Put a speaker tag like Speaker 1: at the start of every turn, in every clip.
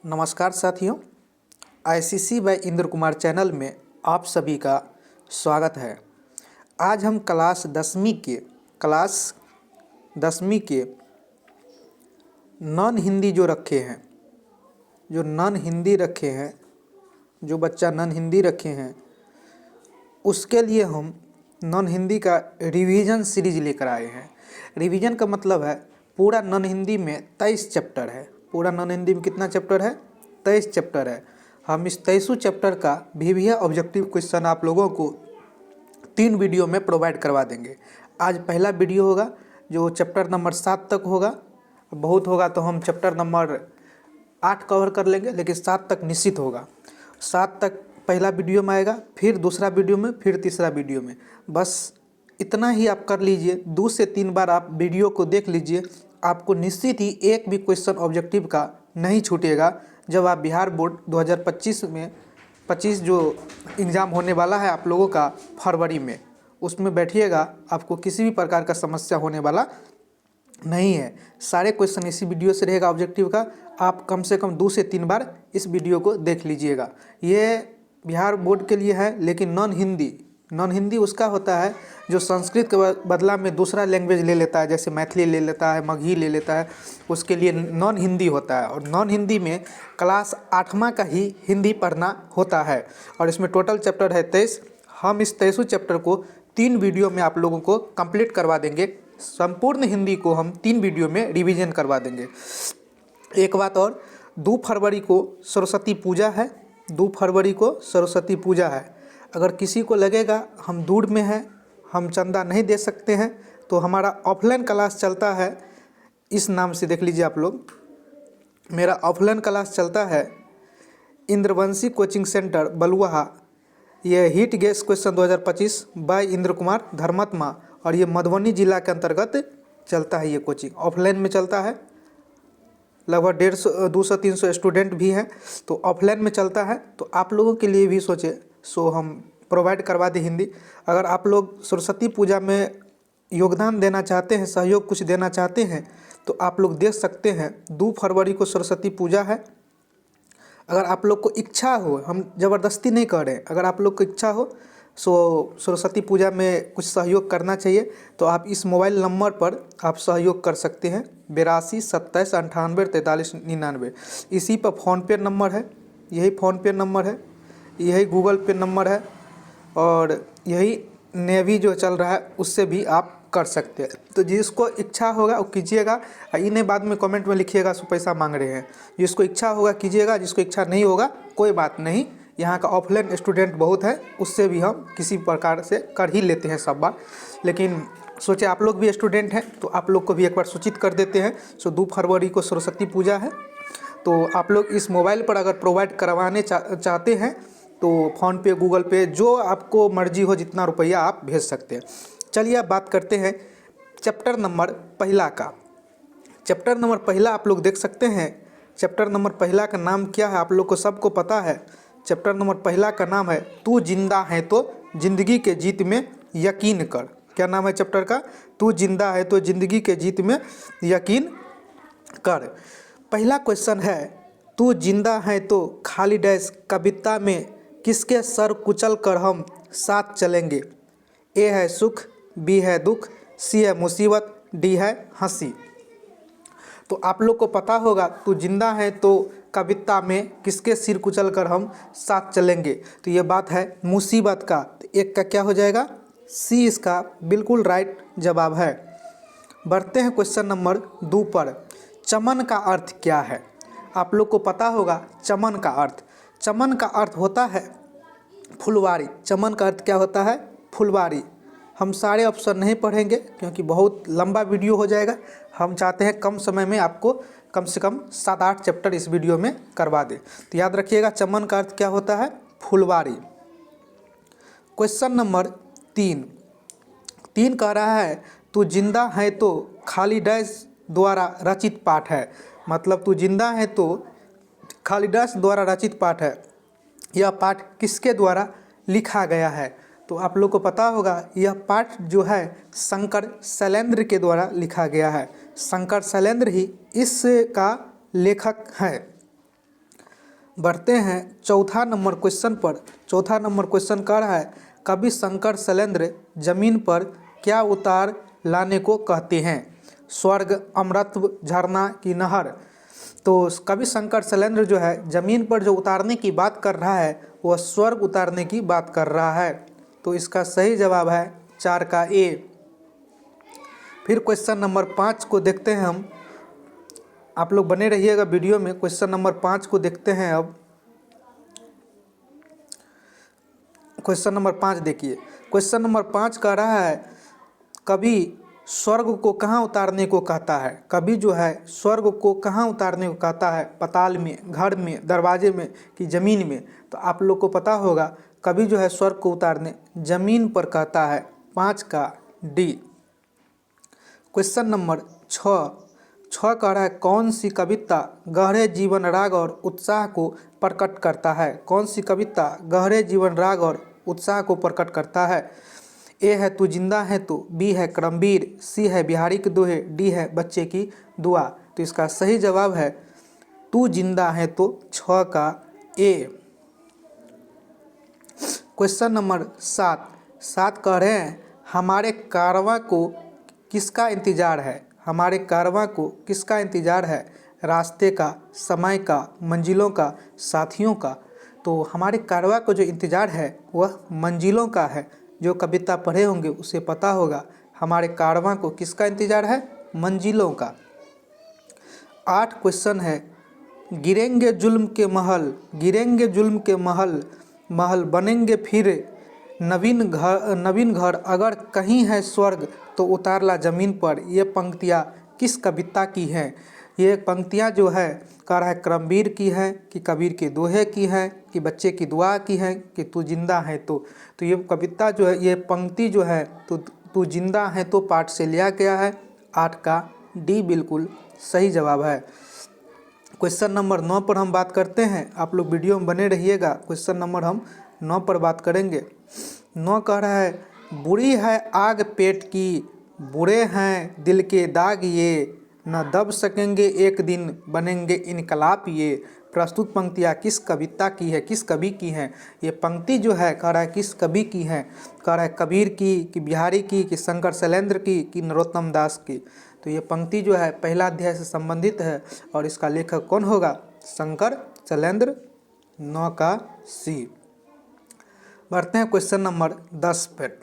Speaker 1: नमस्कार साथियों, ICC by Indra Kumar channel में आप सभी का स्वागत है। आज हम क्लास दसवीं के नॉन हिंदी जो बच्चा नॉन हिंदी रखे हैं उसके लिए हम नॉन हिंदी का रिवीजन सीरीज लेकर आए हैं। रिवीजन का मतलब है पूरा नॉन हिंदी में 23 चैप्टर है। पूरा नॉन हिंदी में कितना चैप्टर है? 23 चैप्टर है। हम इस 23 चैप्टर का वीवीए ऑब्जेक्टिव क्वेश्चन आप लोगों को 3 वीडियो में प्रोवाइड करवा देंगे। आज पहला वीडियो होगा जो चैप्टर नंबर 7 तक होगा। बहुत होगा तो हम चैप्टर नंबर 8 कवर कर लेंगे, लेकिन 7 तक निश्चित होगा। 7 तक पहला वीडियो में आएगा, फिर दूसरा वीडियो में, फिर तीसरा वीडियो में। बस इतना ही आप कर लीजिए। 2 से 3 बार आप वीडियो को देख लीजिए, आपको निश्चित ही एक भी क्वेश्चन ऑब्जेक्टिव का नहीं छूटेगा। जब आप बिहार बोर्ड 2025 में 25 जो एग्ज़ाम होने वाला है आप लोगों का फरवरी में, उसमें बैठिएगा, आपको किसी भी प्रकार का समस्या होने वाला नहीं है। सारे क्वेश्चन इसी वीडियो से रहेगा ऑब्जेक्टिव का। आप कम से कम 2 से 3 बार इस वीडियो को देख लीजिएगा। ये बिहार बोर्ड के लिए है, लेकिन नॉन हिंदी उसका होता है जो संस्कृत के बदला में दूसरा लैंग्वेज ले लेता है, जैसे मैथिली ले लेता है, मगही ले लेता है, उसके लिए नॉन हिंदी होता है। और नॉन हिंदी में क्लास 8वां का ही हिंदी पढ़ना होता है। और इसमें टोटल चैप्टर है 23। हम इस 23 चैप्टर को 3 वीडियो में आप लोगों को कंप्लीट करवा देंगे। संपूर्ण हिंदी को हम 3 वीडियो में रिवीजन करवा देंगे। एक बात और, 2 फरवरी को सरस्वती पूजा है। 2 फरवरी को सरस्वती पूजा है। अगर किसी को लगेगा हम दूर में हैं, हम चंदा नहीं दे सकते हैं, तो हमारा ऑफलाइन क्लास चलता है। इस नाम से देख लीजिए आप लोग, मेरा ऑफलाइन क्लास चलता है इंद्रवंशी कोचिंग सेंटर बलुआ। ये hit guess question 2025 by Indra Kumar Dharmatma, और ये मधुबनी जिला के अंतर्गत चलता है। ये कोचिंग ऑफलाइन में चलता है। लगभग 150 200-300 स्टूडेंट भी हैं, तो ऑफलाइन में चलता है। तो आप लोगों के लिए भी सोचे सो हम प्रोवाइड करवा दें हिंदी। अगर आप लोग सरस्वती पूजा में योगदान देना चाहते हैं, सहयोग कुछ देना चाहते हैं, तो आप लोग दे सकते हैं। 2 फरवरी को सरस्वती पूजा है। अगर आप लोग को इच्छा हो, हम ज़बरदस्ती नहीं कर रहे हैं, अगर आप लोग को इच्छा हो सो सरस्वती पूजा में कुछ सहयोग करना चाहिए, तो आप इस मोबाइल नंबर पर आप सहयोग कर सकते हैं 82 27 98 43 99। इसी पर फ़ोनपे नंबर है, यही फ़ोनपे नंबर है, यही गूगल पे नंबर है, और यही नेवी जो चल रहा है उससे भी आप कर सकते हैं। तो जिसको इच्छा होगा वो कीजिएगा। इन्हें बाद में कमेंट में लिखिएगा सो पैसा मांग रहे हैं। जिसको इच्छा होगा कीजिएगा, जिसको इच्छा नहीं होगा कोई बात नहीं। यहाँ का ऑफलाइन स्टूडेंट बहुत है, उससे भी हम किसी प्रकार से कर ही लेते हैं सब बार। लेकिन सोचे आप लोग भी स्टूडेंट हैं तो आप लोग को भी एक बार सूचित कर देते हैं। सो 2 फरवरी को सरस्वती पूजा है, तो आप लोग इस मोबाइल पर अगर प्रोवाइड करवाने चाहते हैं तो फ़ोनपे गूगल पे जो आपको मर्जी हो, जितना रुपया आप भेज सकते हैं। चलिए अब बात करते हैं चैप्टर नंबर पहला का। चैप्टर नंबर पहला आप लोग देख सकते हैं। चैप्टर नंबर पहला का नाम क्या है आप लोग को सबको पता है। चैप्टर नंबर पहला का नाम है तू जिंदा है तो जिंदगी के जीत में यकीन कर। क्या नाम है चैप्टर का? तू जिंदा है तो जिंदगी के जीत में यकीन कर। पहला क्वेश्चन है, तू जिंदा है तो खाली डैश कविता में किसके सर कुचल कर हम साथ चलेंगे? ए है सुख, बी है दुख, सी है मुसीबत, डी है हंसी। तो आप लोग को पता होगा तू जिंदा है तो कविता में किसके सिर कुचल कर हम साथ चलेंगे, तो ये बात है मुसीबत का। तो एक का क्या हो जाएगा? सी इसका बिल्कुल राइट जवाब है। बढ़ते हैं क्वेश्चन नंबर 2 पर। चमन का अर्थ क्या है? आप लोग को पता होगा चमन का अर्थ। चमन का अर्थ होता है फुलवारी। चमन का अर्थ क्या होता है? फुलवारी। हम सारे ऑप्शन नहीं पढ़ेंगे क्योंकि बहुत लंबा वीडियो हो जाएगा। हम चाहते हैं कम समय में आपको कम से कम 7-8 चैप्टर इस वीडियो में करवा दें। तो याद रखिएगा चमन का अर्थ क्या होता है? फुलवारी। क्वेश्चन नंबर 3 कह रहा है तू जिंदा है तो खाली डैश द्वारा रचित पाठ है। मतलब तू जिंदा है तो खाली डैश द्वारा रचित पाठ है। यह पाठ किसके द्वारा लिखा गया है? तो आप लोग को पता होगा यह पाठ जो है शंकर शैलेंद्र के द्वारा लिखा गया है। शंकर शैलेंद्र ही इसका लेखक है। बढ़ते हैं चौथा नंबर क्वेश्चन पर। चौथा नंबर क्वेश्चन कह रहा है कवि शंकर शैलेंद्र जमीन पर क्या उतार लाने को कहते हैं? स्वर्ग, अमृत, झरना की नहर। तो कवि शंकर शैलेंद्र जो है जमीन पर जो उतारने की बात कर रहा है वह स्वर्ग उतारने की बात कर रहा है। तो इसका सही जवाब है 4 का ए। फिर क्वेश्चन नंबर 5 को देखते हैं हम। आप लोग बने रहिएगा वीडियो में। क्वेश्चन नंबर 5 को देखते हैं अब। क्वेश्चन नंबर 5 देखिए। क्वेश्चन नंबर 5 कह रहा है कवि स्वर्ग को कहाँ उतारने को कहता है? कवि जो है स्वर्ग को कहाँ उतारने को कहता है? पाताल में, घर में, दरवाजे में कि ज़मीन में? तो आप लोग को पता होगा कवि जो है स्वर्ग को उतारने ज़मीन पर कहता है। 5 का डी। क्वेश्चन नंबर 6 कह रहा है कौन सी कविता गहरे जीवन राग और उत्साह को प्रकट करता है? कौन सी कविता गहरे जीवन राग और उत्साह को प्रकट करता है? ए है तू जिंदा है तो, बी है करमवीर, सी है बिहारी के दोहे, डी है बच्चे की दुआ। तो इसका सही जवाब है तू जिंदा है तो, 6 का ए। क्वेश्चन नंबर 7 कह रहे हैं हमारे कारवां को किसका इंतजार है? हमारे कारवां को किसका इंतजार है? रास्ते का, समय का, मंजिलों का, साथियों का। तो हमारे कारवां को जो इंतजार है वह मंजिलों का है। जो कविता पढ़े होंगे उसे पता होगा हमारे कारवां को किसका इंतजार है? मंजिलों का। 8 क्वेश्चन है गिरेंगे जुल्म के महल, गिरेंगे जुल्म के महल, महल बनेंगे फिर नवीन घर, अगर कहीं है स्वर्ग तो उतार ला ज़मीन पर। ये पंक्तियाँ किस कविता की हैं? ये पंक्तियाँ जो है कह रहा है करमवीर की है कि कबीर के दोहे की है कि बच्चे की दुआ की है कि तू जिंदा है तो। ये कविता जो है, ये पंक्ति जो है तो तू जिंदा है तो पाठ से लिया गया है। 8 का डी बिल्कुल सही जवाब है। क्वेश्चन नंबर 9 पर हम बात करते हैं। आप लोग वीडियो में बने रहिएगा। क्वेश्चन नंबर हम 9 पर बात करेंगे। 9 कह रहा है बुरी है आग पेट की, बुरे हैं दिल के दाग ये, न दब सकेंगे एक दिन बनेंगे इनकलाब ये। प्रस्तुत पंक्तियाँ किस कविता की है, किस कवि की हैं? ये पंक्ति जो है कह रहा है किस कवि की है? कह रहा है कबीर की कि बिहारी की कि शंकर शैलेंद्र की कि नरोत्तम दास की। तो ये पंक्ति जो है पहला अध्याय से संबंधित है और इसका लेखक कौन होगा? शंकर शैलेंद्र। 9 का सी। बढ़ते हैं क्वेश्चन नंबर 10 पर।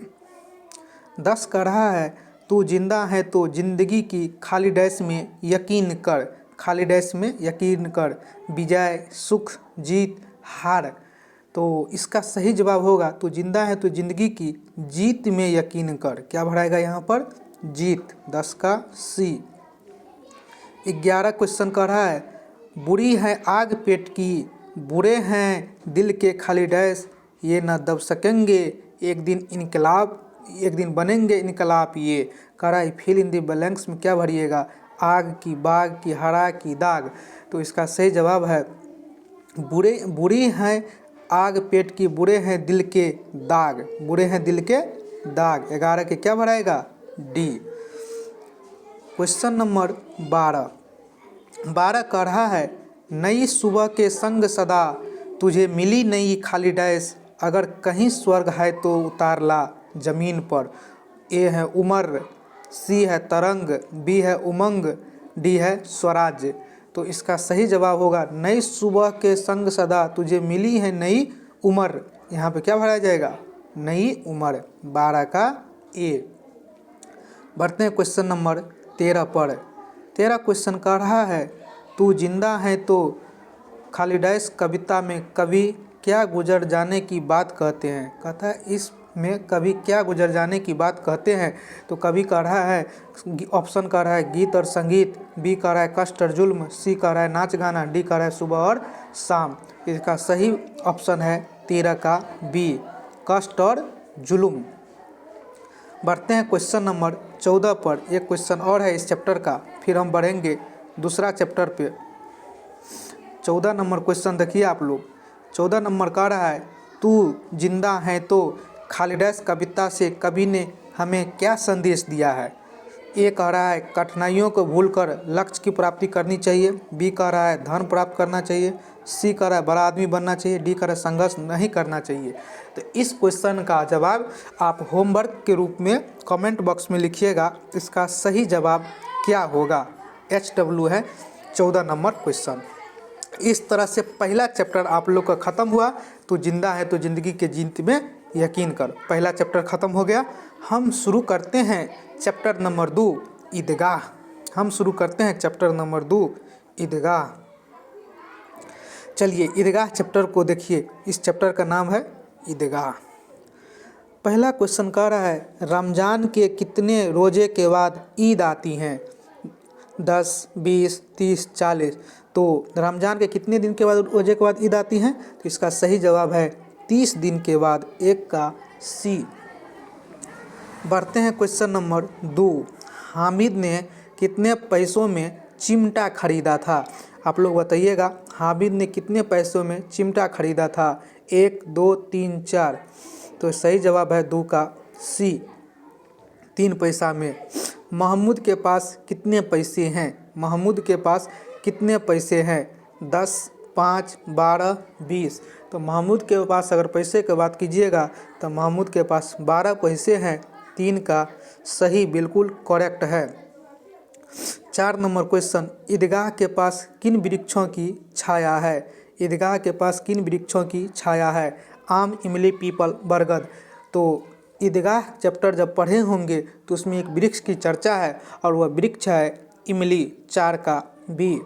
Speaker 1: 10 कह रहा है तू जिंदा है तो जिंदगी की खाली डैश में यकीन कर, खाली डैश में यकीन कर, विजय, सुख, जीत, हार। तो इसका सही जवाब होगा तू जिंदा है तो जिंदगी की जीत में यकीन कर। क्या भराएगा यहाँ पर? जीत। 10 का सी। 11 क्वेश्चन कह रहा है बुरी है आग पेट की, बुरे हैं दिल के खाली डैश, ये न दब सकेंगे एक दिन इनकलाब, एक दिन बनेंगे इनकलाब ये। कह रहा है फिल इन द ब्लैंक्स में क्या भरिएगा? आग की, बाग की, हरा की, दाग। तो इसका सही जवाब है बुरी हैं आग पेट की, बुरे हैं दिल के दाग, बुरे हैं दिल के दाग। 11 के क्या भराएगा? डी। क्वेश्चन नंबर 12 कह रहा है नई सुबह के संग सदा, तुझे मिली नई खाली डैश, अगर कहीं स्वर्ग है तो उतार ला ज़मीन पर। ए है उमर, सी है तरंग, बी है उमंग, डी है स्वराज। तो इसका सही जवाब होगा नई सुबह के संग सदा, तुझे मिली है नई उमर। यहाँ पे क्या भराया जाएगा? नई उमर। 12 का ए। बढ़ते हैं क्वेश्चन नंबर 13 पर। 13 क्वेश्चन कह रहा है तू जिंदा है तो खाली डैश कविता में कवि क्या गुजर जाने की बात कहते हैं? कहता है इसमें कवि क्या गुजर जाने की बात कहते हैं? तो कवि कह रहा है, ऑप्शन कह रहा है गीत और संगीत, बी कह रहा है कष्ट और जुल्म, सी कह रहा है नाच गाना, डी कह रहा है सुबह और शाम। इसका सही ऑप्शन है 13 का बी, कष्ट और जुल्म। बढ़ते हैं क्वेश्चन नंबर 14 पर। एक क्वेश्चन और है इस चैप्टर का, फिर हम बढ़ेंगे दूसरा चैप्टर पे। 14 नंबर क्वेश्चन देखिए आप लोग। 14 नंबर कह रहा है तू जिंदा है तो खाली डैश कविता से कवि ने हमें क्या संदेश दिया है? ए कह रहा है कठिनाइयों को भूलकर लक्ष्य की प्राप्ति करनी चाहिए, बी कह रहा है धन प्राप्त करना चाहिए, सी कह रहा है बड़ा आदमी बनना चाहिए, डी कह रहा है संघर्ष नहीं करना चाहिए। तो इस क्वेश्चन का जवाब आप होमवर्क के रूप में कमेंट बॉक्स में लिखिएगा, इसका सही जवाब क्या होगा। HW है 14 नंबर क्वेश्चन। इस तरह से पहला चैप्टर आप लोग का ख़त्म हुआ। तो जिंदा है तो ज़िंदगी के जीत में यकीन कर, पहला चैप्टर ख़त्म हो गया। हम शुरू करते हैं चैप्टर नंबर 2 ईदगाह। हम शुरू करते हैं चैप्टर नंबर 2 ईदगाह। चलिए ईदगाह चैप्टर को देखिए, इस चैप्टर का नाम है ईदगाह। पहला क्वेश्चन कह रहा है रमज़ान के कितने रोज़े के बाद ईद आती हैं? 10, 20, 30, 40। तो रमज़ान के कितने दिन के बाद रोजे के बाद ईद आती हैं? तो इसका सही जवाब है 30 दिन के बाद, एक का सी। बढ़ते हैं क्वेश्चन नंबर 2। हामिद ने कितने पैसों में चिमटा खरीदा था? आप लोग बताइएगा, हामिद ने कितने पैसों में चिमटा खरीदा था? 1, 2, 3, 4। तो सही जवाब है 2 का सी, 3 पैसा में। महमूद के पास कितने पैसे हैं? महमूद के पास कितने पैसे हैं? 10, 5, 12, 20। तो महमूद के पास अगर पैसे की बात कीजिएगा तो महमूद के पास 12 पैसे हैं, 3 का सही बिल्कुल करेक्ट है। 4 नंबर क्वेश्चन, ईदगाह के पास किन वृक्षों की छाया है? ईदगाह के पास किन वृक्षों की छाया है? आम, इमली, पीपल, बरगद। तो ईदगाह चैप्टर जब पढ़े होंगे तो उसमें एक वृक्ष की चर्चा है और वह वृक्ष है इमली, 4 का बी।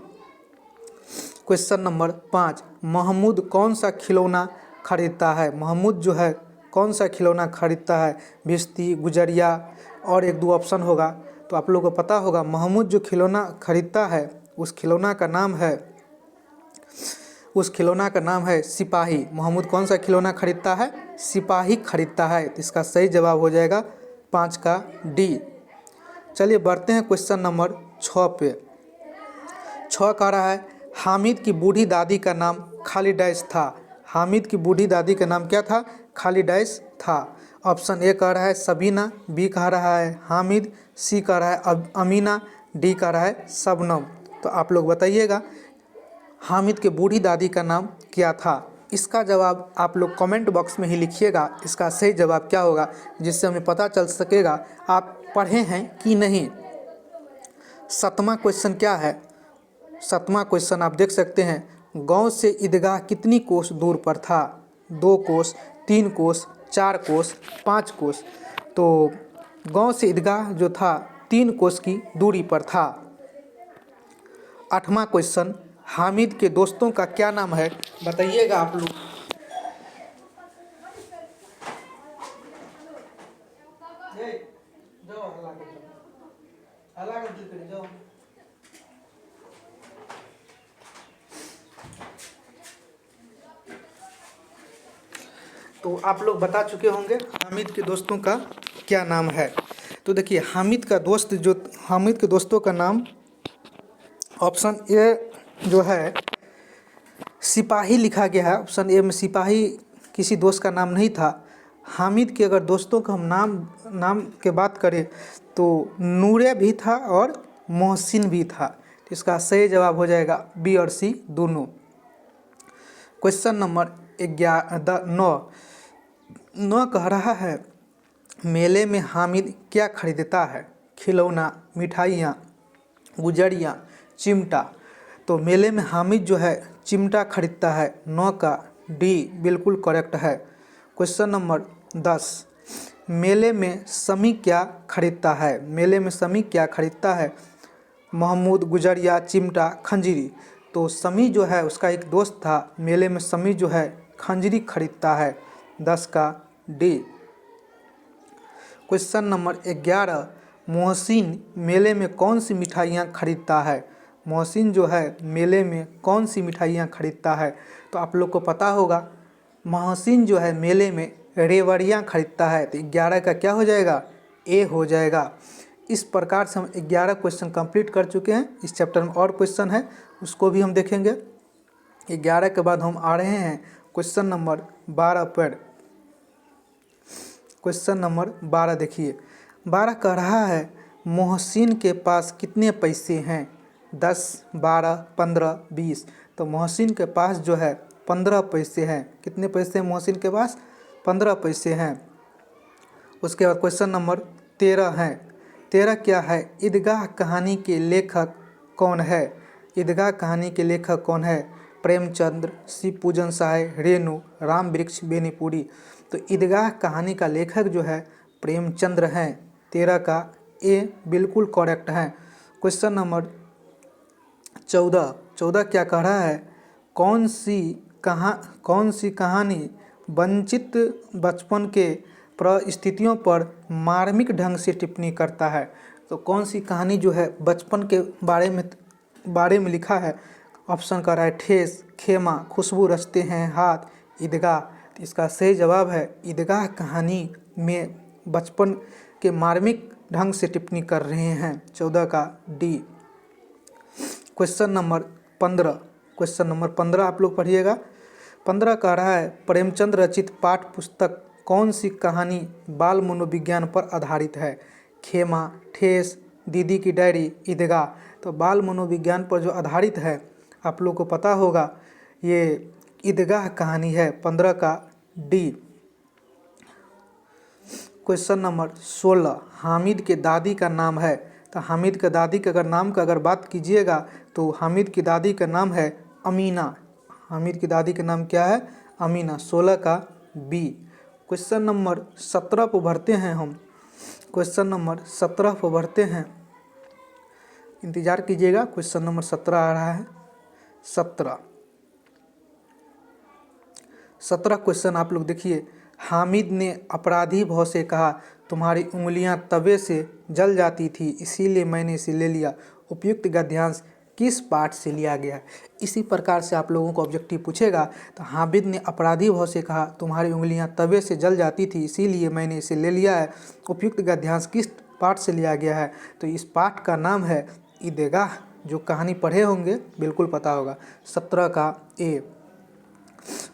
Speaker 1: क्वेश्चन नंबर 5, महमूद कौन सा खिलौना खरीदता है? महमूद जो है कौन सा खिलौना खरीदता है? भिश्ती, गुजरिया और 1-2 ऑप्शन होगा। तो आप लोगों को पता होगा महमूद जो खिलौना खरीदता है उस खिलौना का नाम है सिपाही। महमूद कौन सा खिलौना खरीदता है? सिपाही खरीदता है। तो इसका सही जवाब हो जाएगा 5 का डी। चलिए बढ़ते हैं क्वेश्चन नंबर 6 पे। 6 कह रहा है हामिद की बूढ़ी दादी का नाम खाली डैश था। हामिद की बूढ़ी दादी का नाम क्या था? खाली डैश था। ऑप्शन ए कह रहा है सबीना, बी कह रहा है हामिद, सी कह रहा है अमीना, डी कह रहा है शबनम। तो आप लोग बताइएगा हामिद के बूढ़ी दादी का नाम क्या था? इसका जवाब आप लोग कमेंट बॉक्स में ही लिखिएगा, इसका सही जवाब क्या होगा, जिससे हमें पता चल सकेगा आप पढ़े हैं कि नहीं। 7वां क्वेश्चन क्या है? 7वां क्वेश्चन आप देख सकते हैं, गांव से ईदगाह कितनी कोस दूर पर था? 2 कोस, 3 कोस, 4 कोस, 5 कोस। तो गांव से ईदगाह जो था 3 कोस की दूरी पर था। 8वां क्वेश्चन, हामिद के दोस्तों का क्या नाम है? बताइएगा आप लोग। तो आप लोग बता चुके होंगे हामिद के दोस्तों का क्या नाम है। तो देखिए हामिद के दोस्तों का नाम ऑप्शन ए जो है सिपाही लिखा गया है। ऑप्शन ए में सिपाही किसी दोस्त का नाम नहीं था। हामिद के अगर दोस्तों का हम नाम के बात करें तो नूरे भी था और मोहसिन भी था। तो इसका सही जवाब हो जाएगा बी और सी दोनों। क्वेश्चन नंबर 9 कह रहा है मेले में हामिद क्या खरीदता है? खिलौना, मिठाइयाँ, गुजरियाँ, चिमटा। तो मेले में हामिद जो है चिमटा खरीदता है। 9 का डी बिल्कुल करेक्ट है। क्वेश्चन नंबर 10, मेले में समी क्या खरीदता है? मेले में समी क्या खरीदता है? महमूद, गुजरिया, चिमटा, खंजरी। तो समी जो है उसका एक दोस्त था, मेले में समी जो है खंजरी खरीदता है। 10 का डी। क्वेश्चन नंबर 11, मोहसिन मेले में कौन सी मिठाइयाँ खरीदता है? मोहसिन जो है मेले में कौन सी मिठाइयाँ खरीदता है? तो आप लोग को पता होगा मोहसिन जो है मेले में रेवड़ियाँ खरीदता है। तो 11 का क्या हो जाएगा? ए हो जाएगा। इस प्रकार से हम 11 क्वेश्चन कंप्लीट कर चुके हैं। इस चैप्टर में और क्वेश्चन है उसको भी हम देखेंगे। 11 के बाद हम आ रहे हैं क्वेश्चन नंबर 12 पर। क्वेश्चन नंबर 12 देखिए, 12 कह रहा है मोहसिन के पास कितने पैसे हैं? 10, 12, 15, 20। तो तो मोहसिन के पास जो है 15 पैसे हैं। कितने पैसे हैं मोहसिन के पास? 15 पैसे हैं। उसके बाद क्वेश्चन नंबर 13 है। 13 क्या है? ईदगाह कहानी के लेखक कौन है? ईदगाह कहानी के लेखक कौन है? प्रेमचंद्र, शिव पूजन साय, रेणु, राम वृक्ष, बेनीपुरी। तो ईदगाह कहानी का लेखक जो है प्रेमचंद्र हैं। 13 का ए बिल्कुल करेक्ट है। क्वेश्चन नंबर 14 क्या कह रहा है? कौन सी कहानी वंचित बचपन के परिस्थितियों पर मार्मिक ढंग से टिप्पणी करता है? तो कौन सी कहानी जो है बचपन के बारे में लिखा है? ऑप्शन कर रहा है ठेस, खेमा, खुशबू रचते हैं हाथ, ईदगाह। तो इसका सही जवाब है ईदगाह कहानी में बचपन के मार्मिक ढंग से टिप्पणी कर रहे हैं। 14 का डी। क्वेश्चन नंबर 15 आप लोग पढ़िएगा। 15 कह रहा है प्रेमचंद रचित पाठ्य पुस्तक कौन सी कहानी बाल मनोविज्ञान पर आधारित है? खेमा, ठेस, दीदी की डायरी, ईदगाह। तो बाल मनोविज्ञान पर जो आधारित है आप लोग को पता होगा ये ईदगाह कहानी है। 15 का डी। क्वेश्चन नंबर 16 हामिद के दादी का नाम है। तो हामिद के दादी के नाम का अगर बात कीजिएगा तो हामिद की दादी का नाम है अमीना। हामिद की दादी का नाम क्या है? अमीना। 16 का बी। क्वेश्चन नंबर 17 पर बढ़ते हैं हम। क्वेश्चन नंबर 17 पर बढ़ते हैं, इंतज़ार कीजिएगा। क्वेश्चन नंबर 17 आ रहा है। 17 क्वेश्चन आप लोग देखिए। हामिद ने अपराधी भाव से कहा, तुम्हारी उंगलियां तवे से जल जाती थी इसीलिए मैंने इसे ले लिया। उपयुक्त गद्यांश किस पाठ से लिया गया है? इसी प्रकार से आप लोगों को ऑब्जेक्टिव पूछेगा। तो हामिद ने अपराधी भाव से कहा, तुम्हारी उंगलियां तवे से जल जाती थी इसीलिए मैंने इसे ले लिया है। उपयुक्त गद्यांश किस पाठ से लिया गया है? तो इस पाठ का नाम है ईदगाह। जो कहानी पढ़े होंगे बिल्कुल पता होगा। 17 का ए।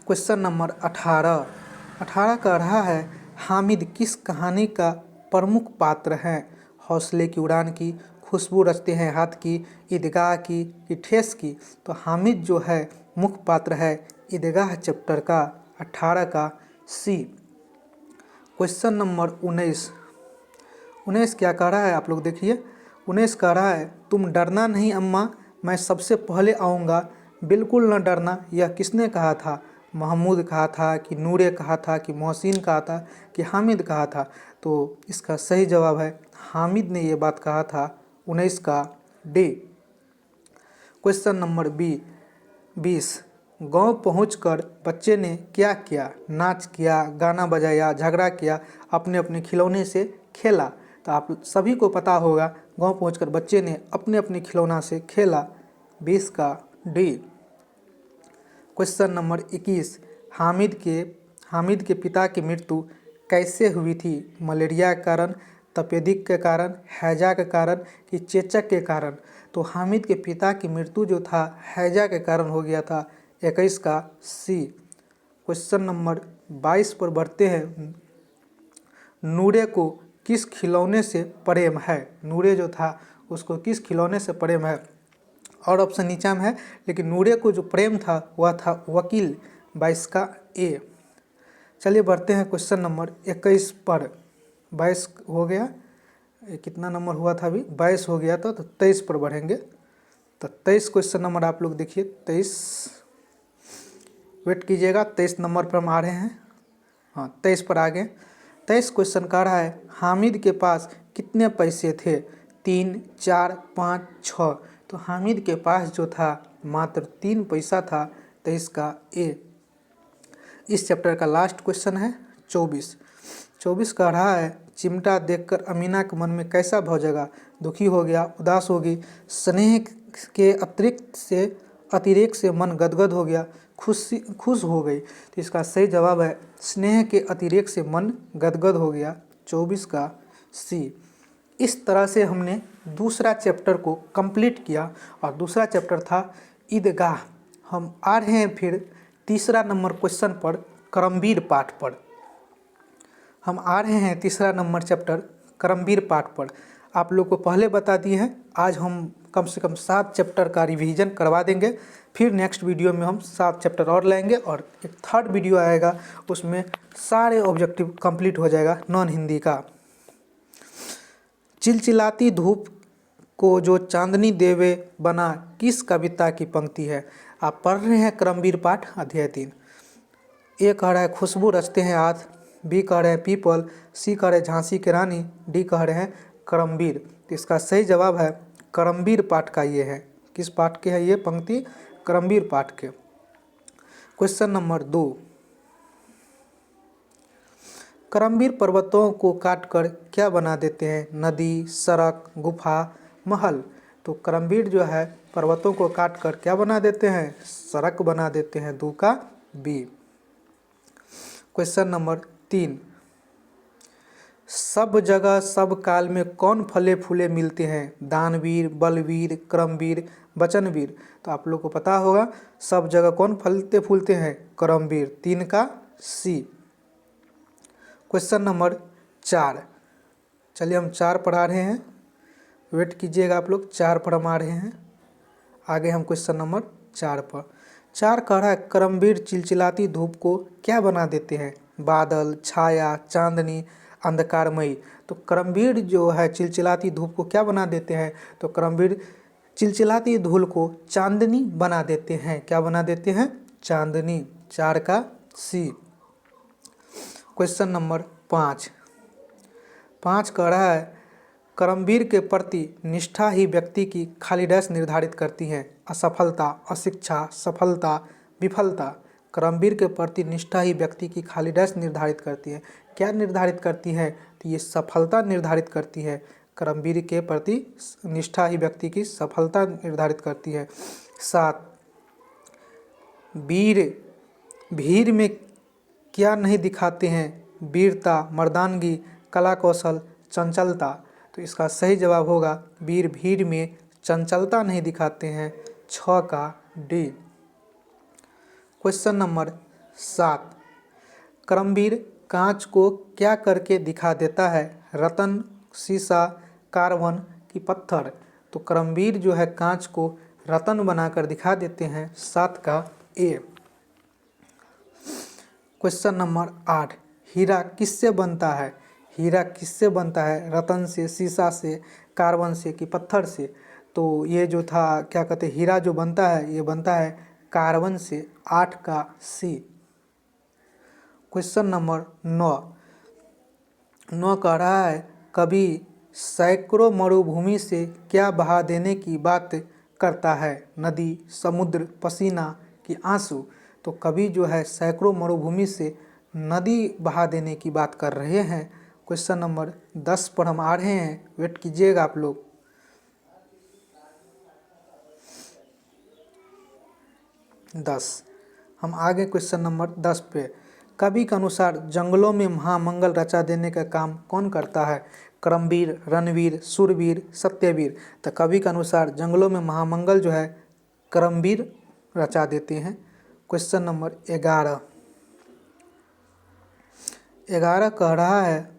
Speaker 1: क्वेश्चन नंबर 18 कह रहा है हामिद किस कहानी का प्रमुख पात्र हैं? हौसले की उड़ान की, खुशबू रचते हैं हाथ की, ईदगाह की कि ठेस की? तो हामिद जो है मुख्य पात्र है ईदगाह चैप्टर का। 18 का सी। क्वेश्चन नंबर 19 क्या कह रहा है आप लोग देखिए। 19 कह रहा है तुम डरना नहीं अम्मा, मैं सबसे पहले आऊँगा, बिल्कुल न डरना। यह किसने कहा था? महमूद कहा था कि नूरे कहा था कि मोहसिन कहा था कि हामिद कहा था? तो इसका सही जवाब है हामिद ने ये बात कहा था। 19 का डी। क्वेश्चन नंबर 20 गांव पहुंचकर बच्चे ने क्या किया? नाच किया, गाना बजाया, झगड़ा किया, अपने अपने खिलौने से खेला। तो आप सभी को पता होगा गांव पहुंचकर बच्चे ने अपने अपने खिलौना से खेला। 20 का डी। क्वेश्चन नंबर 21 हामिद के पिता की मृत्यु कैसे हुई थी? मलेरिया के कारण, तपेदिक के कारण, हैजा के कारण कि चेचक के कारण? तो हामिद के पिता की मृत्यु जो था हैजा के कारण हो गया था। 21 का सी। क्वेश्चन नंबर 22 पर बढ़ते हैं। नूरे को किस खिलौने से प्रेम है? नूरे जो था उसको किस खिलौने से प्रेम है? और ऑप्शन नीचा में है, लेकिन नूरे को जो प्रेम था वह था वकील। 22 का ए। चलिए बढ़ते हैं क्वेश्चन नंबर 21 पर। 22 हो गया, कितना नंबर हुआ था अभी? 22 हो गया था, तो 23 पर बढ़ेंगे। तो 23 क्वेश्चन नंबर आप लोग देखिए। 23 वेट कीजिएगा, 23 नंबर पर हम आ रहे हैं। हाँ 23 पर आ गए। 23 क्वेश्चन कह रहा है हामिद के पास कितने पैसे थे? 3, 4, 5, 6। तो हामिद के पास जो था मात्र 3 पैसा था। 23 का ए। इस चैप्टर का लास्ट क्वेश्चन है 24 कह रहा है चिमटा देखकर अमीना के मन में कैसा भाव जगा? दुखी हो गया, उदास होगी, स्नेह के अतिरेक से मन गदगद हो गया, खुश हो गई? तो इसका सही जवाब है स्नेह के अतिरेक से मन गदगद हो गया। 24 का सी। इस तरह से हमने दूसरा चैप्टर को कंप्लीट किया और दूसरा चैप्टर था ईदगाह। हम आ रहे हैं फिर तीसरा नंबर क्वेश्चन पर, करमवीर पाठ पर। हम आ रहे हैं तीसरा नंबर चैप्टर करमवीर पाठ पर। आप लोग को पहले बता दिए हैं, आज हम कम से कम 7 चैप्टर का रिवीजन करवा देंगे। फिर नेक्स्ट वीडियो में हम 7 चैप्टर और लाएंगे और एक थर्ड वीडियो आएगा, उसमें सारे ऑब्जेक्टिव कंप्लीट हो जाएगा नॉन हिंदी का। चिलचिलाती धूप को जो चांदनी देवे बना किस कविता की पंक्ति है? आप पढ़ रहे हैं क्रमवीर पाठ अध्याय 3। ए कह रहा है खुशबू रचते हैं हाथ, बी कह रहे हैं पीपल, सी कह रहे हैं झांसी की रानी, डी कह रहे हैं करमवीर। तो इसका सही जवाब है करमवीर पाठ का ये है। किस पाठ के है ये पंक्ति? करमवीर पाठ के। क्वेश्चन नंबर 2, करमवीर पर्वतों को काटकर क्या बना देते हैं? नदी, सड़क, गुफा, महल। तो करमवीर जो है पर्वतों को काटकर क्या बना देते हैं? सड़क बना देते हैं। 2 का बी। क्वेश्चन नंबर 3, सब जगह सब काल में कौन फले फूले मिलते हैं? दानवीर, बलवीर, करमवीर, वचनवीर। तो आप लोग को पता होगा सब जगह कौन फलते फूलते हैं? करमवीर। 3 का सी। क्वेश्चन नंबर 4, चलिए हम 4 पढ़ा रहे हैं, वेट कीजिएगा आप लोग, 4 पढ़ा रहे हैं। आगे हम क्वेश्चन नंबर 4 पर। 4 कह रहा है करमवीर चिलचिलाती धूप को क्या बना देते हैं? बादल, छाया, चांदनी, अंधकारमयी। तो करमवीर जो है चिलचिलाती धूप को क्या बना देते हैं? तो करमवीर चिलचिलाती धूप को चांदनी बना देते हैं। क्या बना देते हैं? चांदनी। 4 का सी। क्वेश्चन नंबर 5, 5 कह रहा है करमवीर के प्रति निष्ठा ही व्यक्ति की खाली डैश निर्धारित करती है? असफलता, अशिक्षा, सफलता, विफलता। करमवीर के प्रति निष्ठा ही व्यक्ति की खाली डैश निर्धारित करती है। क्या निर्धारित करती है? तो ये सफलता निर्धारित करती है। करमवीर के प्रति निष्ठा ही व्यक्ति की सफलता निर्धारित करती है। 7, भीड़ में क्या नहीं दिखाते हैं? वीरता, मर्दानगी, कला कौशल, चंचलता। तो इसका सही जवाब होगा भीड़ में चंचलता नहीं दिखाते हैं। 6 का डी। क्वेश्चन नंबर 7, करमवीर कांच को क्या करके दिखा देता है? रतन, शीशा, कार्बन की पत्थर। तो करमवीर जो है कांच को रतन बनाकर दिखा देते हैं। 7 का ए। क्वेश्चन नंबर 8, हीरा किससे बनता है? हीरा किससे बनता है? रतन से, शीशा से, कार्बन से कि पत्थर से। तो ये जो था क्या कहते हैं, हीरा जो बनता है ये बनता है कार्बन से। 8 का सी। क्वेश्चन नंबर 9 कह रहा है कवि सैकड़ों मरुभूमि से क्या बहा देने की बात करता है? नदी, समुद्र, पसीना कि आंसू। तो कवि जो है सैकड़ों मरुभूमि से नदी बहा देने की बात कर रहे हैं। क्वेश्चन नंबर 10 पर हम आ रहे हैं, वेट कीजिएगा आप लोग। 10 हम आगे क्वेश्चन नंबर 10 पे। कवि के अनुसार जंगलों में महामंगल रचा देने का काम कौन करता है? करमवीर, रणवीर, शूरवीर, सत्यवीर। तो कवि के अनुसार जंगलों में महामंगल जो है करमवीर रचा देते हैं। क्वेश्चन नंबर 11 कह रहा है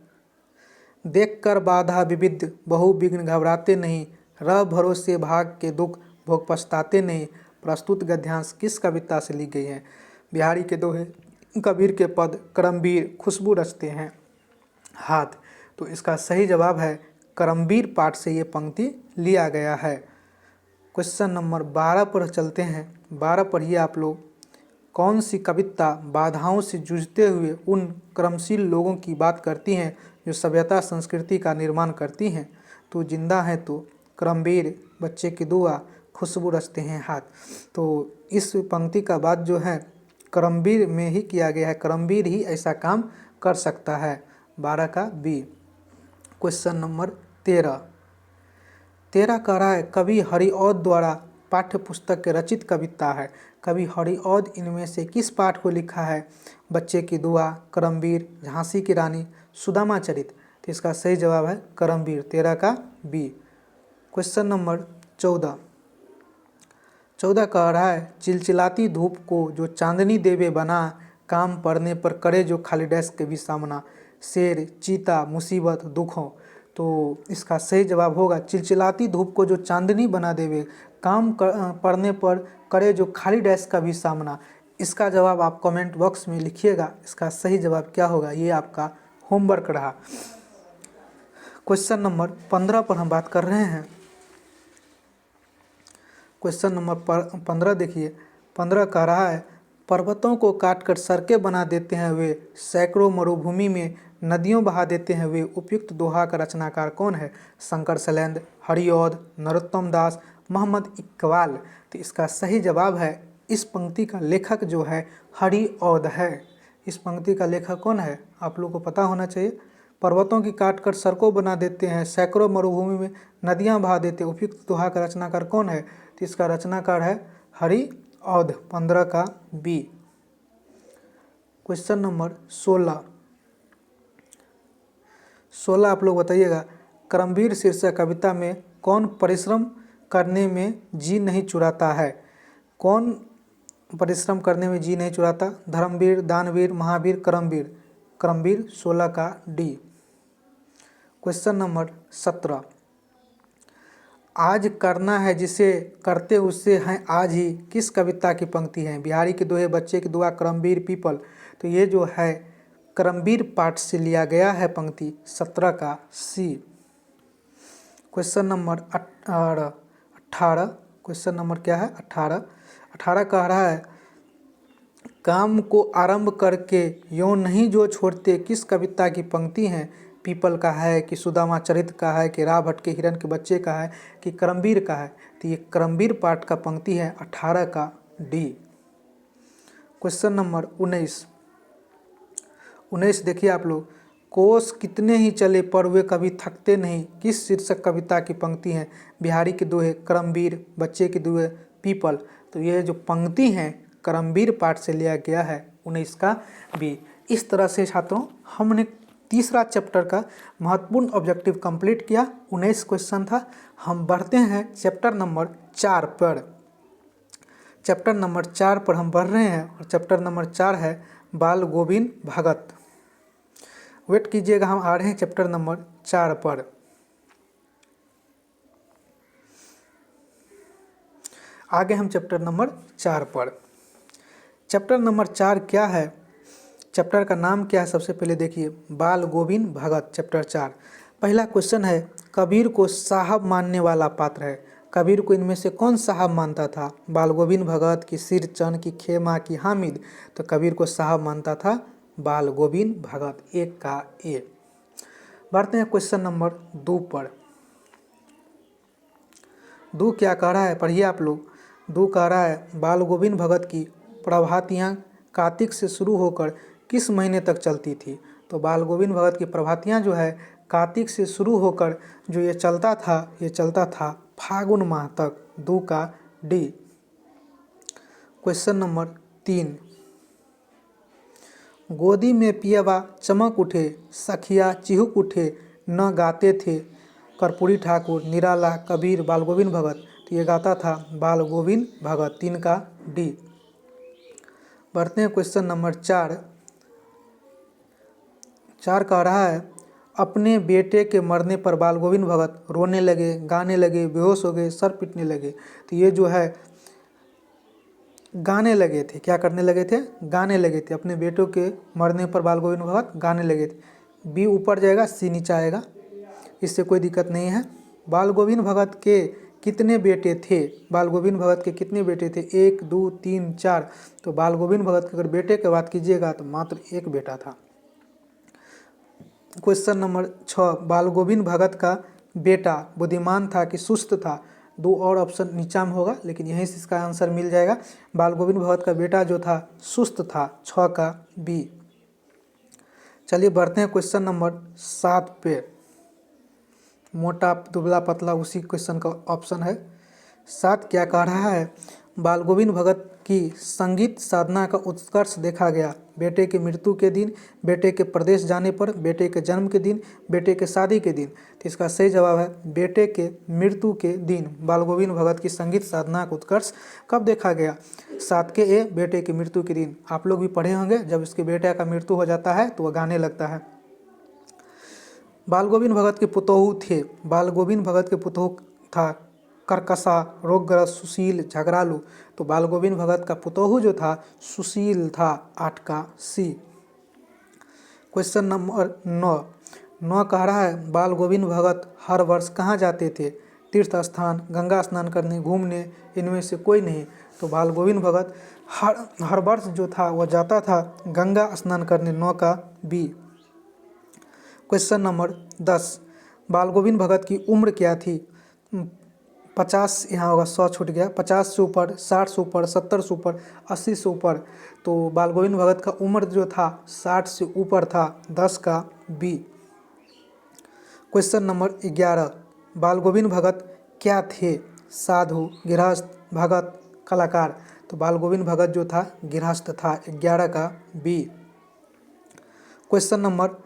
Speaker 1: देखकर बाधा विविध बहु विघ्न घबराते नहीं, रह भरोसे भाग के दुख भोग पछताते नहीं। प्रस्तुत गद्यांश किस कविता से ली गई है? बिहारी के दोहे, कबीर के पद, करमवीर, खुशबू रचते हैं हाथ। तो इसका सही जवाब है करमवीर पाठ से ये पंक्ति लिया गया है। क्वेश्चन नंबर 12 पर चलते हैं। 12 पढ़िए आप लोग। कौन सी कविता बाधाओं से जूझते हुए उन कर्मशील लोगों की बात करती हैं जो सभ्यता संस्कृति का निर्माण करती हैं? तो जिंदा है तो, करमवीर, बच्चे की दुआ, खुशबू रचते हैं हाथ। तो इस पंक्ति का बात जो है करमवीर में ही किया गया है। करमवीर ही ऐसा काम कर सकता है। 12 का बी। क्वेश्चन नंबर 13 कह रहा है कवि हरिऔध द्वारा पाठ्य पुस्तक के रचित कविता है। कवि हरिऔध इनमें से किस पाठ को लिखा है? बच्चे की दुआ, करमवीर, झांसी की रानी, सुदामा चरित। तो इसका सही जवाब है करमवीर। 13 का बी। क्वेश्चन नंबर 14 कह रहा है चिलचिलाती धूप को जो चांदनी देवे बना, काम पड़ने पर करे जो खाली डैश के भी सामना। शेर, चीता, मुसीबत, दुखों। तो इसका सही जवाब होगा चिलचिलाती धूप को जो चांदनी बना देवे, काम पड़ने पर करे जो खाली डैश का भी सामना। इसका जवाब आप कमेंट बॉक्स में लिखिएगा। इसका सही जवाब क्या होगा, ये आपका होमवर्क रहा। क्वेश्चन नंबर 15 पर हम बात कर रहे हैं। क्वेश्चन नंबर 15 देखिए, 15 कह रहा है पर्वतों को काटकर सड़कें बना देते हैं वे, सैकड़ों मरुभूमि में नदियों बहा देते हैं वे, उपयुक्त दोहा का रचनाकार कौन है? शंकर सैलेंद्र, हरिऔध, नरोत्तम दास, मोहम्मद इकबाल। तो इसका सही जवाब है, इस पंक्ति का लेखक जो है हरिऔध है। इस पंक्ति का लेखक कौन है आप लोग को पता होना चाहिए। पर्वतों की काटकर सड़कों बना देते हैं, सैकड़ों मरुभूमि में नदियां बहा देते हैं, उपयुक्त दोहा का रचनाकार कौन है? तो इसका रचनाकार है हरिऔध। 15 का बी। क्वेश्चन नंबर 16 आप लोग बताइएगा, करमवीर शीर्षक कविता में कौन परिश्रम करने में जी नहीं चुराता है? कौन परिश्रम करने में जी नहीं चुराता? धर्मवीर, दानवीर, महावीर, करमवीर। करमवीर 16 का डी। क्वेश्चन नंबर 17, आज करना है जिसे करते उससे हैं आज ही, किस कविता की पंक्ति है? बिहारी के दोहे, बच्चे की दुआ, करमवीर, पीपल। तो ये जो है करमवीर पाठ से लिया गया है पंक्ति। 17 का C. Question number 18। Question number क्या है? 18 कह रहा है काम को आरंभ करके यों नहीं जो छोड़ते, किस कविता की पंक्ति है? पीपल का है कि सुदामा चरित का है कि राह भटके हिरन के बच्चे का है कि करमवीर का है? तो ये करमवीर पाठ का पंक्ति है। 18 का डी। क्वेश्चन नंबर 19 देखिए आप लोग, कोस कितने ही चले पर वे कभी थकते नहीं, किस शीर्षक कविता की पंक्ति है? बिहारी के दोहे, करमवीर, बच्चे के दोहे, पीपल। तो ये जो पंक्ति है करमवीर पाठ से लिया गया है। 19 का बी। इस तरह से छात्रों हमने तीसरा चैप्टर का महत्वपूर्ण ऑब्जेक्टिव कंप्लीट किया। 19 क्वेश्चन था। हम बढ़ते हैं चैप्टर नंबर 4 पर। चैप्टर नंबर 4 पर हम बढ़ रहे हैं और चैप्टर नंबर 4 है बाल गोविंद भगत। वेट कीजिएगा, हम आ रहे हैं चैप्टर नंबर 4 पर। आगे हम चैप्टर नंबर 4 पर। चैप्टर नंबर 4 क्या है? चैप्टर का नाम क्या है? सबसे पहले देखिए, बाल गोविंद भगत चैप्टर 4। पहला क्वेश्चन है, कबीर को साहब मानने वाला पात्र है। कबीर को इनमें से कौन साहब मानता था? बाल गोविंद भगत की, सिरचंद की, खेमा की, हामिद। तो कबीर को साहब मानता था बाल गोविंद भगत। 1 का ए। बढ़ते हैं क्वेश्चन नंबर 2 पर। 2 क्या कह रहा है पढ़िए आप लोग। 2 कह रहा है बाल गोविंद भगत की प्रभातियाँ कार्तिक से शुरू होकर किस महीने तक चलती थी? तो बाल गोविंद भगत की प्रभातियाँ जो है कार्तिक से शुरू होकर जो ये चलता था फागुन माह तक। 2 का डी। क्वेश्चन नंबर 3, गोदी में पियवा चमक उठे, सखिया चिहुक उठे, न गाते थे कर्पूरी ठाकुर, निराला, कबीर, बाल गोविंद भगत। तो ये गाता था बाल गोविंद भगत। 3 का डी। बढ़ते हैं क्वेश्चन नंबर 4। 4 कह रहा है अपने बेटे के मरने पर बाल गोविंद भगत रोने लगे, गाने लगे, बेहोश हो गए, सर पीटने लगे। तो ये जो है गाने लगे थे। क्या करने लगे थे? गाने लगे थे। अपने बेटों के मरने पर बाल गोविंद भगत गाने लगे थे। बी ऊपर जाएगा, सी नीचे आएगा, इससे कोई दिक्कत नहीं है। बाल गोविंद भगत के कितने बेटे थे? बाल गोविंद भगत के कितने बेटे थे? 1 2 3 4। तो बाल गोविंद भगत के अगर बेटे की बात कीजिएगा तो मात्र 1 बेटा था। क्वेश्चन नंबर 6, बाल गोविंद भगत का बेटा बुद्धिमान था कि सुस्त था? 2 और ऑप्शन नीचा में होगा, लेकिन यहीं से इसका आंसर मिल जाएगा। बाल गोविंद भगत का बेटा जो था सुस्त था। 6 का बी। चलिए बढ़ते हैं क्वेश्चन नंबर 7 पे। मोटा दुबला पतला उसी क्वेश्चन का ऑप्शन है। 7 क्या कह रहा है? बाल गोविंद भगत की संगीत साधना का उत्कर्ष देखा गया। बेटे की मृत्यु के दिन, बेटे के प्रदेश जाने पर, बेटे के जन्म के दिन, बेटे के शादी के दिन। तो इसका सही जवाब है बेटे के मृत्यु के दिन बाल गोविंद भगत की संगीत साधना का उत्कर्ष कब देखा गया? 7 के ए, बेटे की मृत्यु के दिन। आप लोग भी पढ़े होंगे, जब इसके बेटे का मृत्यु हो जाता है तो वह गाने लगता है। बाल गोविंद भगत के पुतोहु थे। बाल गोविंद भगत के पुतोहु था कर्कशा, रोगग्रस्त, सुशील, झगड़ालू। तो बाल गोविंद भगत का पुतोहु जो था सुशील था। 8 का सी। क्वेश्चन नंबर 9 कह रहा है बाल गोविंद भगत हर वर्ष कहाँ जाते थे? तीर्थ स्थान, गंगा स्नान करने, घूमने, इनमें से कोई नहीं। तो बाल गोविंद भगत हर वर्ष जो था वह जाता था गंगा स्नान करने। 9 का बी। क्वेश्चन नंबर 10 बाल गोविंद भगत की उम्र क्या थी? 50 यहाँ होगा, 100 छूट गया। 50 से ऊपर, 60 से ऊपर, 70 से ऊपर, 80 से ऊपर। तो बाल गोविंद भगत का उम्र जो था 60 से ऊपर था। 10 का बी। क्वेश्चन नंबर 11 बाल गोविंद भगत क्या थे? साधु, गृहस्थ, भगत, कलाकार। तो बाल गोविंद भगत जो था गृहस्थ था। 11 का बी। क्वेश्चन नंबर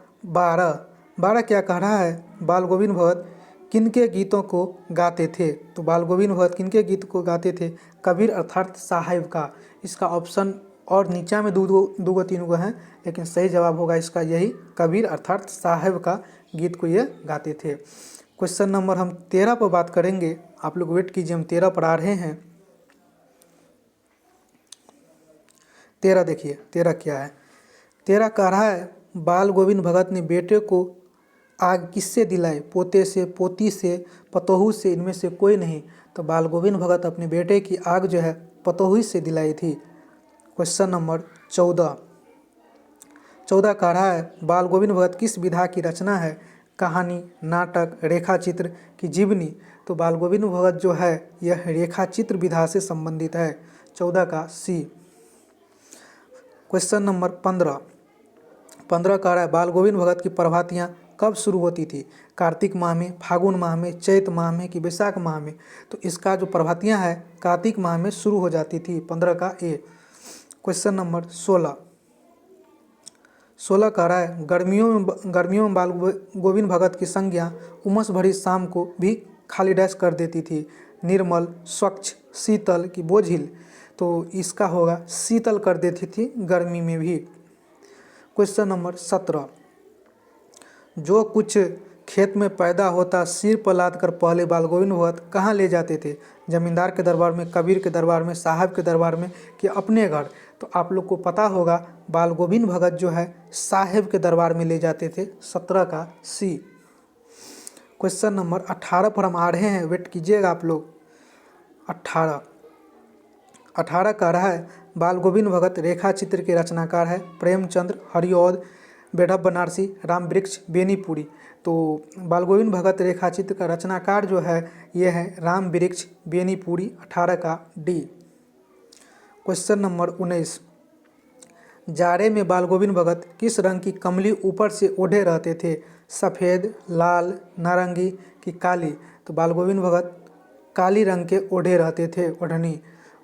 Speaker 1: 12 क्या कह रहा है? बाल गोविंद भगत किनके गीतों को गाते थे? तो बाल गोविंद भगत किनके गीत को गाते थे? कबीर अर्थात साहिब का। इसका ऑप्शन और नीचा में दो तीन गो हैं, लेकिन सही जवाब होगा इसका यही, कबीर अर्थात साहिब का गीत को ये गाते थे। क्वेश्चन नंबर हम 13 पर बात करेंगे। आप लोग वेट कीजिए, हम 13 पर आ रहे हैं। 13 देखिए 13 क्या है। 13 कह रहा है बाल गोविंद भगत ने बेटे को आग किससे दिलाई? पोते से, पोती से, पतोहू से, इनमें से कोई नहीं। तो बाल गोविंद भगत अपने बेटे की आग जो है पतोहू से दिलाई थी। क्वेश्चन नंबर 14 कह रहा है बाल गोविंद भगत किस विधा की रचना है? कहानी, नाटक, रेखाचित्र की जीवनी। तो बाल गोविंद भगत जो है यह रेखाचित्र विधा से संबंधित है। 14 का सी। क्वेश्चन नंबर 15 कह रहा है बाल गोविंद भगत की प्रभातियाँ कब शुरू होती थी? कार्तिक माह में, फागुन माह में, चैत माह में कि वैशाख माह में? तो इसका जो प्रभातियाँ है कार्तिक माह में शुरू हो जाती थी। 15 का ए। क्वेश्चन नंबर 16 कह रहा है गर्मियों में बाल गोविंद भगत की संज्ञा उमस भरी शाम को भी खाली डैश कर देती थी। निर्मल, स्वच्छ, शीतल कि बोझिल? तो इसका होगा शीतल कर देती थी गर्मी में भी। क्वेश्चन नंबर 17 जो कुछ खेत में पैदा होता सिर पर लाद कर पहले बाल गोविंद भगत कहाँ ले जाते थे? जमींदार के दरबार में, कबीर के दरबार में, साहब के दरबार में कि अपने घर? तो आप लोग को पता होगा बाल गोविंद भगत जो है साहेब के दरबार में ले जाते थे। 17 का सी। क्वेश्चन नंबर 18 पर हम आ रहे हैं, वेट कीजिएगा आप लोग। 18 कह रहा है बाल गोविंद भगत रेखा चित्र के रचनाकार है। प्रेमचंद्र, हरिऔध, बेढप बनारसी, राम वृक्ष, बेनीपुरी। तो बाल गोविंद भगत रेखा चित्र का रचनाकार जो है ये है राम वृक्ष, बेनीपुरी। 18 का डी। क्वेश्चन नंबर 19 जाड़े में बाल गोविंद भगत किस रंग की कमली ऊपर से ओढ़े रहते थे? सफ़ेद, लाल, नारंगी कि काली? तो बाल गोविंद भगत काली रंग के ओढ़े रहते थे ओढ़नी।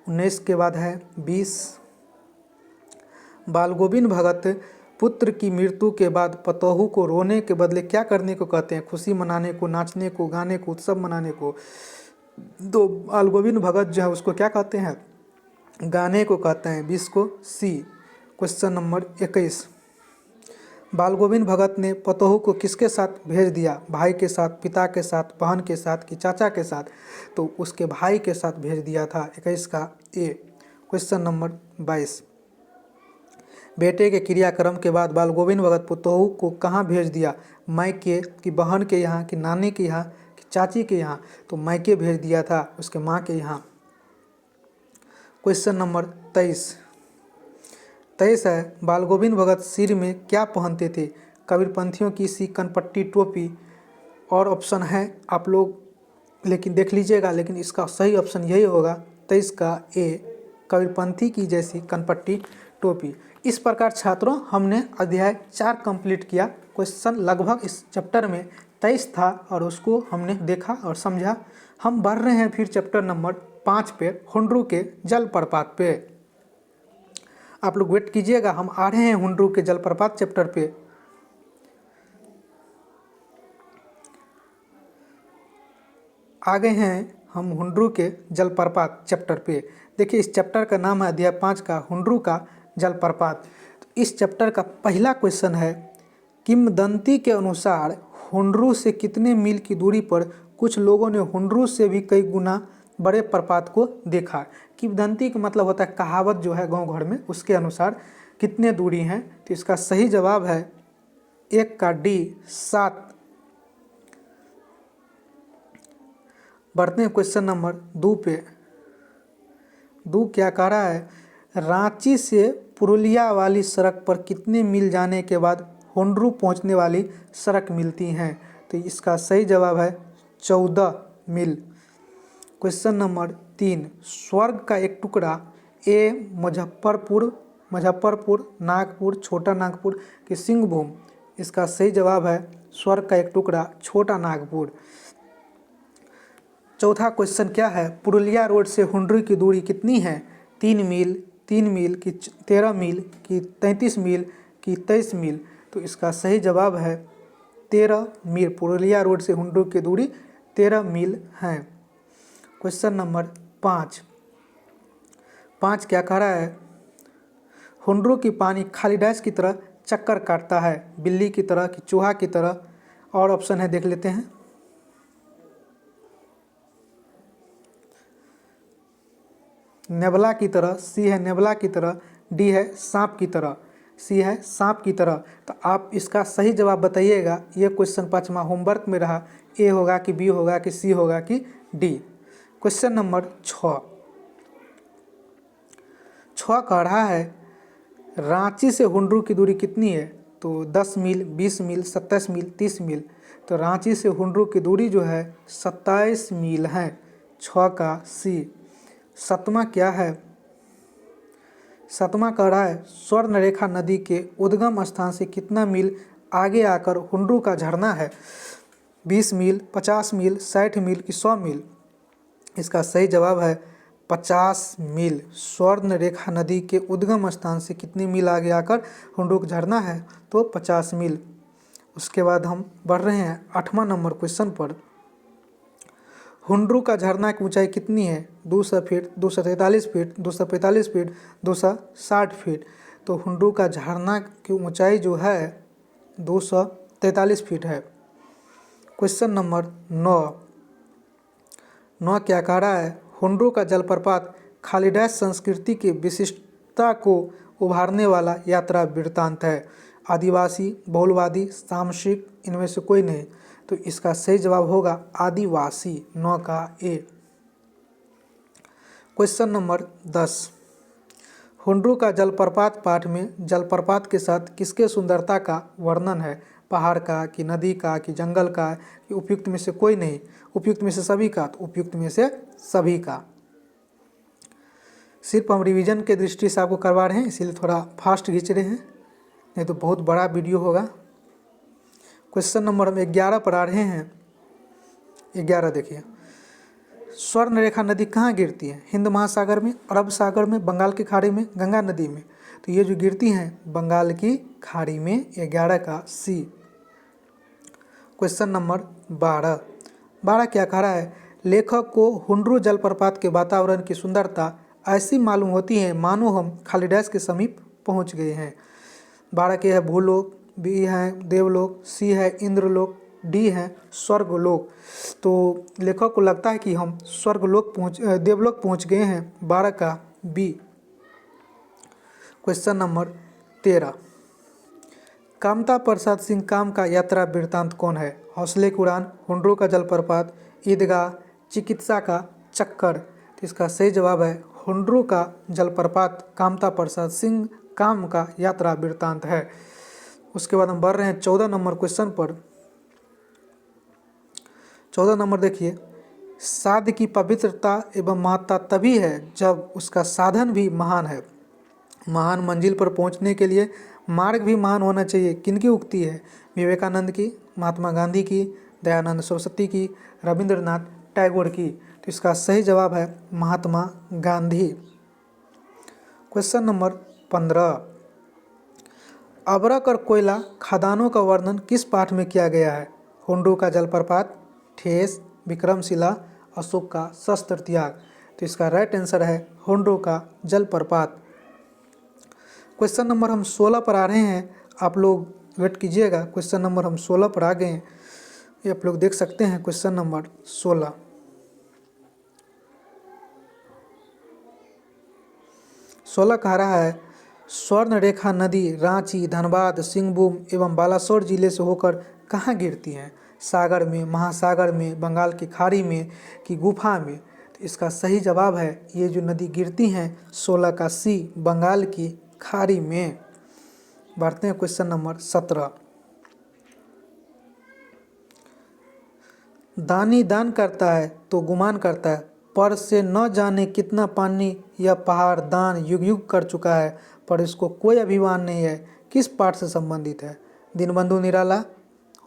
Speaker 1: 19 के बाद है 20 बाल गोविंद भगत पुत्र की मृत्यु के बाद पतोहू को रोने के बदले क्या करने को कहते हैं? खुशी मनाने को, नाचने को, गाने को, उत्सव मनाने को? तो बाल गोविंद भगत जो है उसको क्या कहते हैं? गाने को कहते हैं। 20 को सी। क्वेश्चन नंबर 21 बाल गोविंद भगत ने पतोहू को किसके साथ भेज दिया? भाई के साथ, पिता के साथ, बहन के साथ कि चाचा के साथ? तो उसके भाई के साथ भेज दिया था। 21 का ए। क्वेश्चन नंबर 22 बेटे के क्रियाक्रम के बाद बाल गोविंद भगत पतोहू को कहाँ भेज दिया? मायके कि बहन के यहाँ कि नानी के यहाँ कि चाची के यहाँ? तो मायके भेज दिया था, उसके माँ के यहाँ। क्वेश्चन नंबर 23 है बाल गोविंद भगत सिर में क्या पहनते थे? कबीरपंथियों की सी कनपट्टी टोपी। और ऑप्शन है आप लोग लेकिन देख लीजिएगा, लेकिन इसका सही ऑप्शन यही होगा 23 का ए, कबीरपंथी की जैसी कनपट्टी टोपी। इस प्रकार छात्रों हमने अध्याय 4 कंप्लीट किया। क्वेश्चन लगभग इस चैप्टर में 23 था और उसको हमने देखा और समझा। हम बढ़ रहे हैं फिर चैप्टर नंबर 5 पे, हुंड्रू के जलप्रपात पे। आप लोग वेट कीजिएगा, हम आ रहे हैं हुंड्रू के जलप्रपात चैप्टर पे। आ गए हैं हम हुंड्रू के जलप्रपात चैप्टर पे। देखिए इस चैप्टर का नाम है अध्याय 5 का हुंड्रू का जलप्रपात। तो इस चैप्टर का पहला क्वेश्चन है किंवदंती के अनुसार हुंड्रू से कितने मील की दूरी पर कुछ लोगों ने हुंड्रू से भी कई गुना बड़े प्रपात को देखा। किंवदंती का मतलब होता है कहावत जो है गांव घर में, उसके अनुसार कितने दूरी हैं। तो इसका सही जवाब है 1 का डी 7। बढ़ते हैं क्वेश्चन नंबर 2 पे। 2 क्या कह रहा है, रांची से पुरुलिया वाली सड़क पर कितने मील जाने के बाद हुंड्रू पहुंचने वाली सड़क मिलती हैं। तो इसका सही जवाब है 14 मील। क्वेश्चन नंबर 3, स्वर्ग का एक टुकड़ा ए मुजफ्फरपुर, नागपुर, छोटा नागपुर कि सिंहभूम। इसका सही जवाब है स्वर्ग का एक टुकड़ा छोटा नागपुर। चौथा क्वेश्चन क्या है, पुरुलिया रोड से हुंड्रू की दूरी कितनी है। 3 मील, 3 मील कि 13 मील कि 33 मील कि 23 मील। तो इसका सही जवाब है 13 मील। पुरुलिया रोड से हुंड्रू की दूरी 13 मील है। क्वेश्चन नंबर 5 क्या कह रहा है, हुंड्रू की पानी खाली डैश की तरह चक्कर काटता है, बिल्ली की तरह कि चूहा की तरह। और ऑप्शन है देख लेते हैं। नेवला की तरह, सी है नेवला की तरह, डी है सांप की तरह। सी है सांप की तरह। तो आप इसका सही जवाब बताइएगा। ये क्वेश्चन 5वां होमवर्क में रहा, ए होगा कि बी होगा कि सी होगा कि डी। क्वेश्चन नंबर 6 कह रहा है, रांची से हुंड्रू की दूरी कितनी है। तो 10 मील, 20 मील, 27 मील, 30 मील। तो रांची से हुंड्रू की दूरी जो है 27 मील है। 6 का सी। 7वां क्या है, 7वां कह रहा है, स्वर्णरेखा नदी के उद्गम स्थान से कितना मील आगे आकर हुंड्रू का झरना है। 20 मील, 50 मील, 60 मील कि 100 मील। इसका सही जवाब है 50 मील। स्वर्णरेखा नदी के उद्गम स्थान से कितनी मील आगे आकर हुंड्रू का झरना है, तो 50 मील। उसके बाद हम बढ़ रहे हैं 8वां नंबर क्वेश्चन पर। हुंड्रू का झरना की ऊंचाई कितनी है। 200 फीट, 243 फीट, 245 फीट, 260 फीट। तो हुंड्रू का झरना की ऊंचाई जो है 243 फीट है। क्वेश्चन नंबर 9 क्या कह रहा है, हुंड्रू का जलप्रपात खाली डैश संस्कृति की विशिष्टता को उभारने वाला यात्रा वृत्तांत है। आदिवासी, बहुलवादी, सामसिक, इनमें से कोई नहीं। तो इसका सही जवाब होगा आदिवासी। 9 का ए। क्वेश्चन नंबर 10, हुंड्रू का जलप्रपात पाठ में जलप्रपात के साथ किसके सुंदरता का वर्णन है। पहाड़ का कि नदी का कि जंगल का कि उपयुक्त में से कोई नहीं, उपयुक्त में से सभी का। तो उपयुक्त में से सभी का। सिर्फ हम रिवीजन के दृष्टि से आपको करवा रहे हैं, इसीलिए थोड़ा फास्ट खींच रहे हैं, नहीं तो बहुत बड़ा वीडियो होगा। क्वेश्चन नंबर हम 11 पर आ रहे हैं। 11 देखिए, स्वर्णरेखा नदी कहाँ गिरती है। हिंद महासागर में, अरब सागर में, बंगाल की खाड़ी में, गंगा नदी में। तो ये जो गिरती हैं बंगाल की खाड़ी में। 11 का सी। क्वेश्चन नंबर 12 क्या कह रहा है, लेखक को हुंड्रू जलप्रपात के वातावरण की सुंदरता ऐसी मालूम होती है मानो हम खाली डैश के समीप पहुंच गए हैं। 12 के है भूलोक, बी है देवलोक, सी है इंद्रलोक, डी है स्वर्गलोक। तो लेखक को लगता है कि हम देवलोक पहुंच गए हैं। 12 का B. Question number 13, Kamta Prasad Singh काम का यात्रा वृत्तांत कौन है। हौसले की उड़ान, हुंड्रू का जलप्रपात, ईदगाह, चिकित्सा का चक्कर। तो इसका सही जवाब है हुंड्रू का जलप्रपात कामता प्रसाद सिंह काम का यात्रा वृत्तांत है। उसके बाद हम बढ़ रहे हैं 14 नंबर क्वेश्चन पर। 14 नंबर देखिए, साध की पवित्रता एवं महत्ता तभी है जब उसका साधन भी महान है। महान मंजिल पर पहुंचने के लिए मार्ग भी महान होना चाहिए। किनकी उक्ति है। विवेकानंद की, महात्मा गांधी की, दयानंद सरस्वती की, रविंद्रनाथ टैगोर की। तो इसका सही जवाब है महात्मा गांधी। क्वेश्चन नंबर 15, अबरक और कोयला खदानों का वर्णन किस पाठ में किया गया है। हुंड्रू का जलप्रपात, ठेस, विक्रमशिला, अशोक का शस्त्र त्याग। तो इसका राइट आंसर है हुंड्रू का जलप्रपात। क्वेश्चन नंबर हम 16 पर आ रहे हैं, आप लोग वेट कीजिएगा। क्वेश्चन नंबर हम 16 पर आ गए हैं। ये आप लोग देख सकते हैं क्वेश्चन नंबर 16। कह रहा है स्वर्ण रेखा नदी रांची, धनबाद, सिंहभूम एवं बालासोर जिले से होकर कहाँ गिरती हैं? सागर में, महासागर में, बंगाल की खाड़ी में कि गुफा में? तो इसका सही जवाब है ये जो नदी गिरती हैं 16 का सी, बंगाल की खाड़ी में। बढ़ते हैं क्वेश्चन नंबर 17। दानी दान करता है तो गुमान करता है, पर से न जाने कितना पानी यह पहाड़ दान युग युग कर चुका है, पर इसको कोई अभिमान नहीं है। किस पाठ से संबंधित है? दीनबंधु निराला,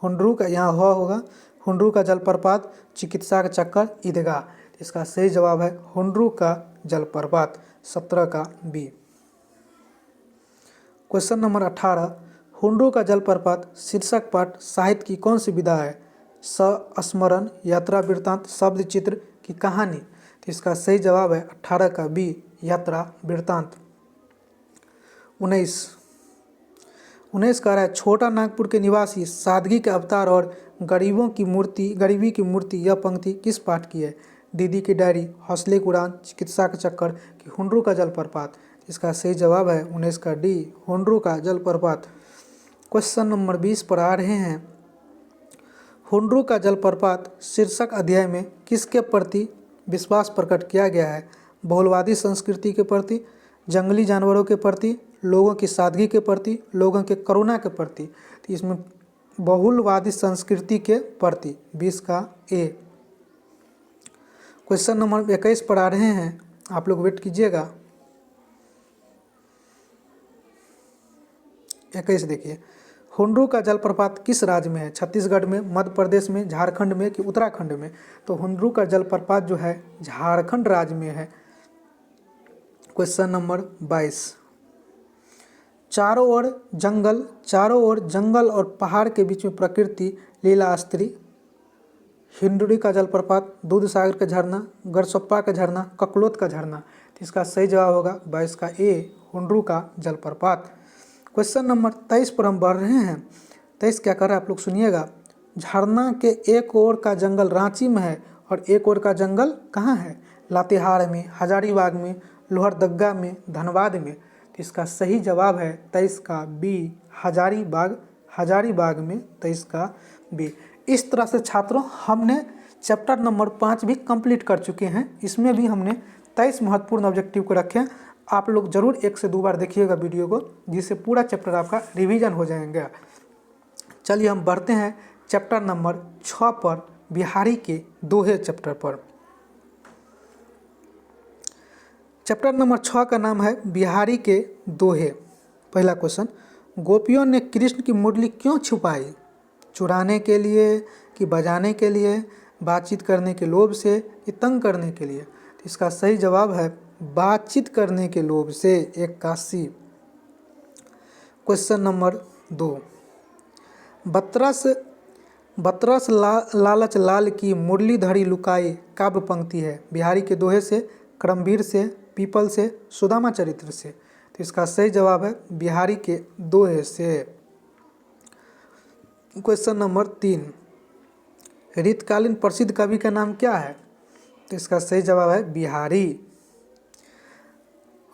Speaker 1: हुंडरू का, यहाँ ह होगा, हुंडरू का जलप्रपात, चिकित्सा का चक्कर, ईदगाह। इसका सही जवाब है हुंडरू का जलप्रपात, 17 का बी। Question number 18। हुंडरू का जलप्रपात शीर्षक पाठ साहित्य की कौन सी विधा है? स्मरण, यात्रा वृत्तांत, शब्द चित्र की कहानी? तो इसका सही जवाब है 18 का बी, यात्रा वृत्तांत। 19 कह रहा है छोटा नागपुर के निवासी सादगी के अवतार और गरीबी की मूर्ति, यह पंक्ति किस पाठ की है? दीदी की डायरी, हौसले की उड़ान, चिकित्सा का चक्कर कि हुंडरू का जलप्रपात? इसका सही जवाब है 19 का डी, हुंडरू का जलप्रपात। क्वेश्चन नंबर 20 पर आ रहे हैं। हुंडरू का जलप्रपात शीर्षक अध्याय में किसके प्रति विश्वास प्रकट किया गया है? बहुलवादी संस्कृति के प्रति, जंगली जानवरों के प्रति, लोगों की सादगी के प्रति, लोगों के करुणा के प्रति? तो इसमें बहुलवादी संस्कृति के प्रति, 20 का ए। क्वेश्चन नंबर 21 पर आ रहे हैं, आप लोग वेट कीजिएगा। 21 देखिए, हुंडरू का जलप्रपात किस राज्य में है? छत्तीसगढ़ में, मध्य प्रदेश में, झारखंड में कि उत्तराखंड में? तो हुंडरू का जलप्रपात जो है झारखंड राज्य में है। Question number 22। चारों ओर जंगल और पहाड़ के बीच में प्रकृति लीलास्त्री। हिंडूरी का जलप्रपात, दूध सागर का झरना, गरसप्पा का झरना, ककलोत का झरना? तो इसका सही जवाब होगा 22 का ए, हुंडरू का जलप्रपात। क्वेश्चन नंबर 23 पर हम बढ़ रहे हैं। 23 क्या कर रहा है आप लोग सुनिएगा। झरना के एक ओर का जंगल रांची में है और एक ओर का जंगल कहाँ है? लातेहार में, हजारीबाग में, लोहरदगा में, धनबाद में? तो इसका सही जवाब है 23 का बी, हजारीबाग में, 23 का बी। इस तरह से छात्रों हमने चैप्टर नंबर 5 भी कंप्लीट कर चुके हैं। इसमें भी हमने 23 महत्वपूर्ण ऑब्जेक्टिव को रखे हैं। आप लोग जरूर 1 से 2 बार देखिएगा वीडियो को, जिससे पूरा चैप्टर आपका रिवीजन हो जाएगा। चलिए हम बढ़ते हैं चैप्टर नंबर 6 पर, बिहारी के दोहे चैप्टर पर। चैप्टर नंबर 6 का नाम है बिहारी के दोहे। पहला क्वेश्चन, गोपियों ने कृष्ण की मुरली क्यों छुपाई? चुराने के लिए कि बजाने के लिए, बातचीत करने के लोभ से कि तंग करने के लिए? तो इसका सही जवाब है बातचीत करने के लोभ से, 81। Question number 2। बतरस लालच लाल की मुरलीधरी लुकाई काव्य पंक्ति है? बिहारी के दोहे से, क्रमवीर से, पीपल से, सुदामा चरित्र से? तो इसका सही जवाब है बिहारी के दोहे से। Question number 3। रीतकालीन प्रसिद्ध कवि का नाम क्या है? तो इसका सही जवाब है बिहारी।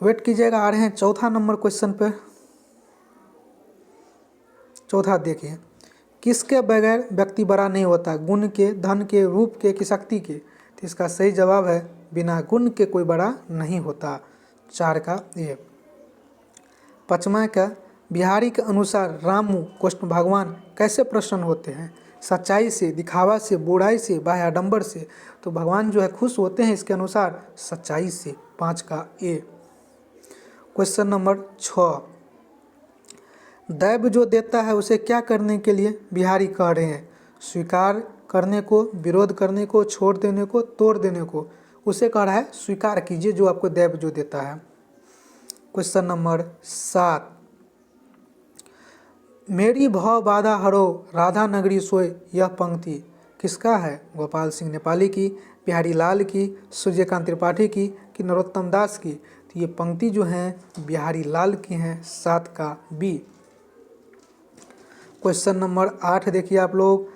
Speaker 1: वेट कीजिएगा, आ रहे हैं चौथा नंबर क्वेश्चन पे। चौथा देखिए, किसके बगैर व्यक्ति बड़ा नहीं होता? गुण के, धन के, रूप के कि शक्ति के? तो इसका सही जवाब है बिना गुण के कोई बड़ा नहीं होता, 4 का ए। पाँचवा का, बिहारी के अनुसार रामू कृष्ण भगवान कैसे प्रसन्न होते हैं? सच्चाई से, दिखावा से, बुराई से, बाह्य आडंबर से? तो भगवान जो है खुश होते हैं इसके अनुसार सच्चाई से, 5 का ए। Question number 6। दैव जो देता है उसे क्या करने के लिए बिहारी कह रहे हैं? स्वीकार करने को, विरोध करने को, छोड़ देने को, तोड़ देने को? उसे कह रहा है स्वीकार कीजिए जो आपको दैव जो देता है। Question number 7। मेरी भव बाधा हरो राधा नगरी सोए, यह पंक्ति किसका है? गोपाल सिंह नेपाली की, बिहारी लाल की, सूर्यकांत त्रिपाठी की कि नरोत्तम दास की? तो ये पंक्ति जो हैं बिहारी लाल की हैं, 7 का बी। क्वेश्चन नंबर 8 देखिए आप लोग।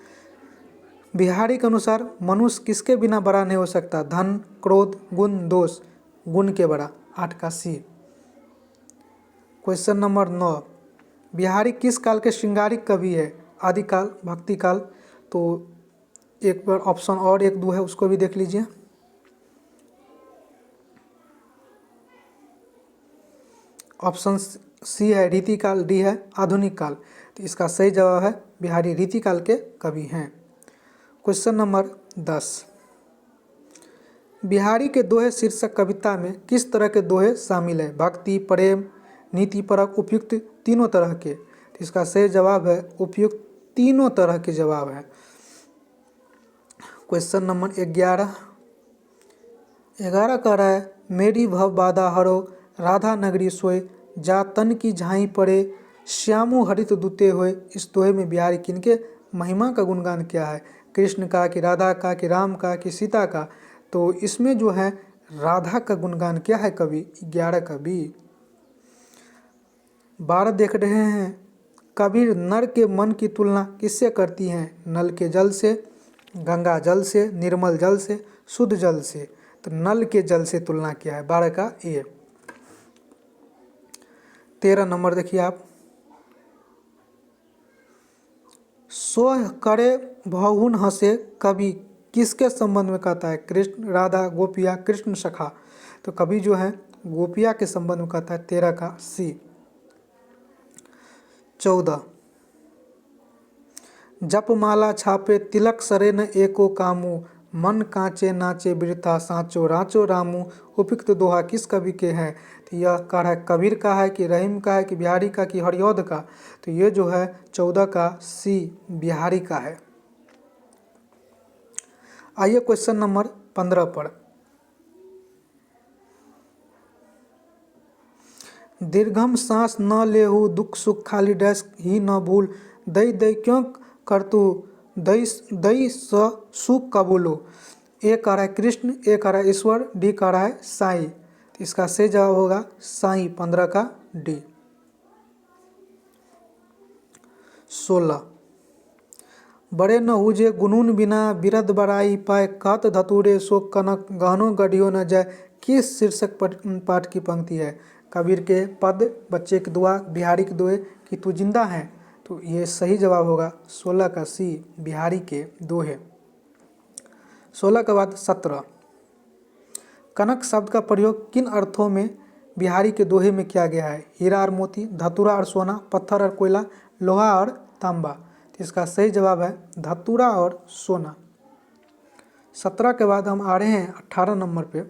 Speaker 1: बिहारी के अनुसार मनुष्य किसके बिना बड़ा नहीं हो सकता? धन, क्रोध, गुण, दोष। गुण के बड़ा। 8 का सी। क्वेश्चन नंबर 9, बिहारी किस काल के श्रृंगारिक कवि है? आदिकाल, भक्तिकाल। तो एक बार ऑप्शन और 1 2 है, उसको भी देख लीजिए। ऑप्शन सी है रीतिकाल, डी है आधुनिक काल। तो इसका सही जवाब है बिहारी रीतिकाल के कवि हैं। क्वेश्चन नंबर 10, बिहारी के दोहे शीर्षक कविता में किस तरह के दोहे शामिल है? भक्ति, प्रेम, नीतिपरक, उपयुक्त, तीनों तरह के। तो इसका सही जवाब है उपयुक्त, तीनों तरह के जवाब है। क्वेश्चन नंबर 11 कह रहा है, मेरी भव बाधा हरो राधा नगरी सोए, जा तन की झाई पड़े श्यामु हरित दूते हुए। इस दोहे में बिहारी किनके महिमा का गुणगान किया है? कृष्ण का, कि राधा का, कि राम का, कि सीता का? तो इसमें जो है राधा का गुणगान किया है कवि 11 कवि। 12 देख रहे हैं, कबीर नर के मन की तुलना किससे करती हैं? नल के जल से, गंगा जल से, निर्मल जल से, शुद्ध जल से। तो नल के जल से तुलना किया है। 12 का ए। 13 नंबर देखिए आप, सोह करे बहुन हंसे कवि किसके संबंध में कहता है? कृष्ण, राधा, गोपिया, कृष्ण सखा। तो कवि जो है गोपिया के संबंध में कहता है। 13 का सी। 14, जप माला छापे तिलक सरे न एको कामू, मन कांचे नाचे बिरथा सांचो राचो रामू। उपयुक्त दोहा किस कवि के हैं? तो यह कह रहा है कबीर का है, कि रहीम का है, कि बिहारी का, कि हरिऔध का? तो ये जो है 14 का सी बिहारी का है। आइए क्वेश्चन नंबर 15 पर। दीर्घम सांस न लेहू, दुख सुख खाली डैश ही न भूल, दई दई क्यों करतू, दई दई स सुख कबूलो। ए कह रहा है कृष्ण, ए कह रहा है ईश्वर, डी कह रहा है साईं। तो इसका सही जवाब होगा साईं, 15 का डी। 16, बड़े न हुजे गुनून बिना बिरद बड़ाई पाए, कहत धतूरे सो कनक गहनो गढ़ियो न जाए। किस शीर्षक पाठ की पंक्ति है? कबीर के पद, बच्चे की दुआ, बिहारी के दोहे, कि तू जिंदा है? तो ये सही जवाब होगा 16 का सी बिहारी के दोहे। 16 के बाद 17, कनक शब्द का प्रयोग किन अर्थों में बिहारी के दोहे में किया गया है? हीरा और मोती, धतूरा और सोना, पत्थर और कोयला, लोहा और तांबा। तो इसका सही जवाब है धतूरा और सोना। 17 के बाद हम आ रहे हैं 18 नंबर पे।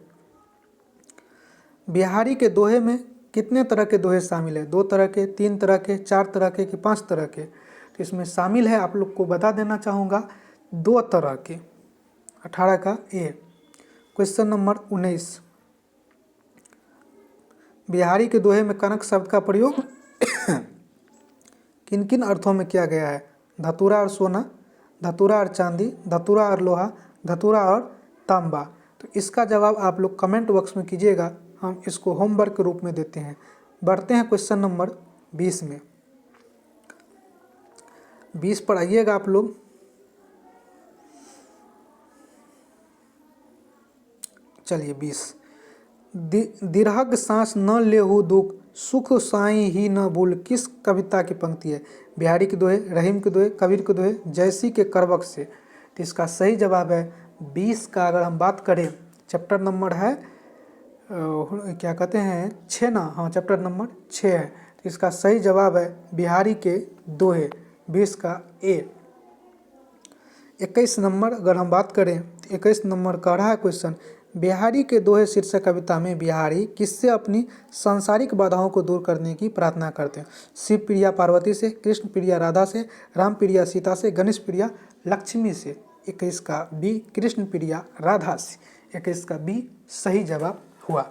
Speaker 1: बिहारी के दोहे में कितने तरह के दोहे शामिल है? 2 तरह के, 3 तरह के, 4 तरह के, कि 5 तरह के? तो इसमें शामिल है, आप लोग को बता देना चाहूँगा, 2 तरह के। 18 का ए। क्वेश्चन नंबर 19, बिहारी के दोहे में कनक शब्द का प्रयोग किन किन अर्थों में किया गया है? धतूरा और सोना, धतूरा और चांदी, धतूरा और लोहा, धतूरा और तांबा। तो इसका जवाब आप लोग कमेंट बॉक्स में कीजिएगा, हम इसको होमवर्क के रूप में देते हैं। बढ़ते हैं क्वेश्चन नंबर 20 में। 20 पर आइएगा आप लोग। चलिए 20, दीर्घ सांस न लेहू दुख, सुख साई ही न भूल। किस कविता की पंक्ति है? बिहारी के दोहे, रहीम के दोहे, कबीर के दोहे, जयसी के करवक से। तो इसका सही जवाब है 20 का। अगर हम बात करें, चैप्टर नंबर है क्या कहते हैं 6 ना, हाँ चैप्टर नंबर 6 है। तो इसका सही जवाब है बिहारी के दोहे, 20 का ए। 21 नंबर अगर हम बात करें, 21 नंबर का रहा है क्वेश्चन, बिहारी के दोहे शीर्षक कविता में बिहारी किससे अपनी सांसारिक बाधाओं को दूर करने की प्रार्थना करते हैं? शिव प्रिया पार्वती से, कृष्ण प्रिया राधा से, राम प्रिया सीता से, गणेश प्रिया लक्ष्मी से। 21 का बी कृष्ण प्रिया राधा से। 21 का बी सही जवाब हुआ।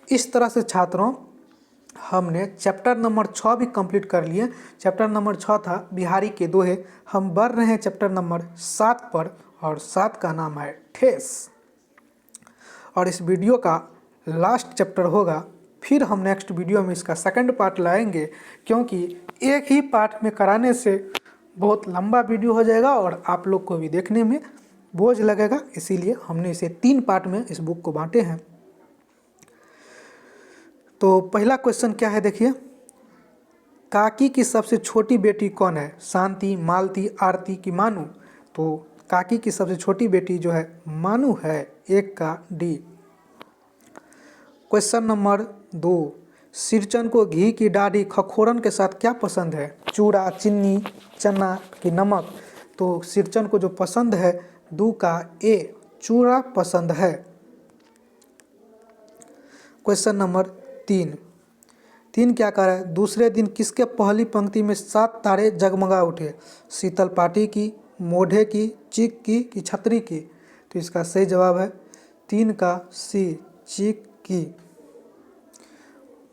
Speaker 1: इस तरह से छात्रों हमने चैप्टर नंबर 6 भी कंप्लीट कर लिए। चैप्टर नंबर 6 था बिहारी के दोहे। हम बढ़ रहे हैं चैप्टर नंबर 7 पर, और 7 का नाम है ठेस। और इस वीडियो का लास्ट चैप्टर होगा। फिर हम नेक्स्ट वीडियो में इसका सेकंड पार्ट लाएंगे, क्योंकि एक ही पार्ट में कराने से बहुत लंबा वीडियो हो जाएगा और आप लोग को भी देखने में बोझ लगेगा, इसीलिए हमने इसे 3 पार्ट में इस बुक को बांटे हैं। तो पहला क्वेश्चन क्या है देखिए, काकी की सबसे छोटी बेटी कौन है? शांति, मालती, आरती की मानू? तो काकी की सबसे छोटी बेटी जो है मानू है, 1 का डी। क्वेश्चन नंबर 2, सिरचन को घी की डाढ़ी खखोरन के साथ क्या पसंद है? चूड़ा, चीनी, चना की नमक? तो सिरचन को जो पसंद है 2 का ए, चूड़ा पसंद है। क्वेश्चन नंबर 3 क्या कह रहा है? दूसरे दिन किसके पहली पंक्ति में 7 तारे जगमगा उठे? शीतल पाटी की, मोढ़े की, चीक की कि छतरी की? तो इसका सही जवाब है 3 का सी, चीक की।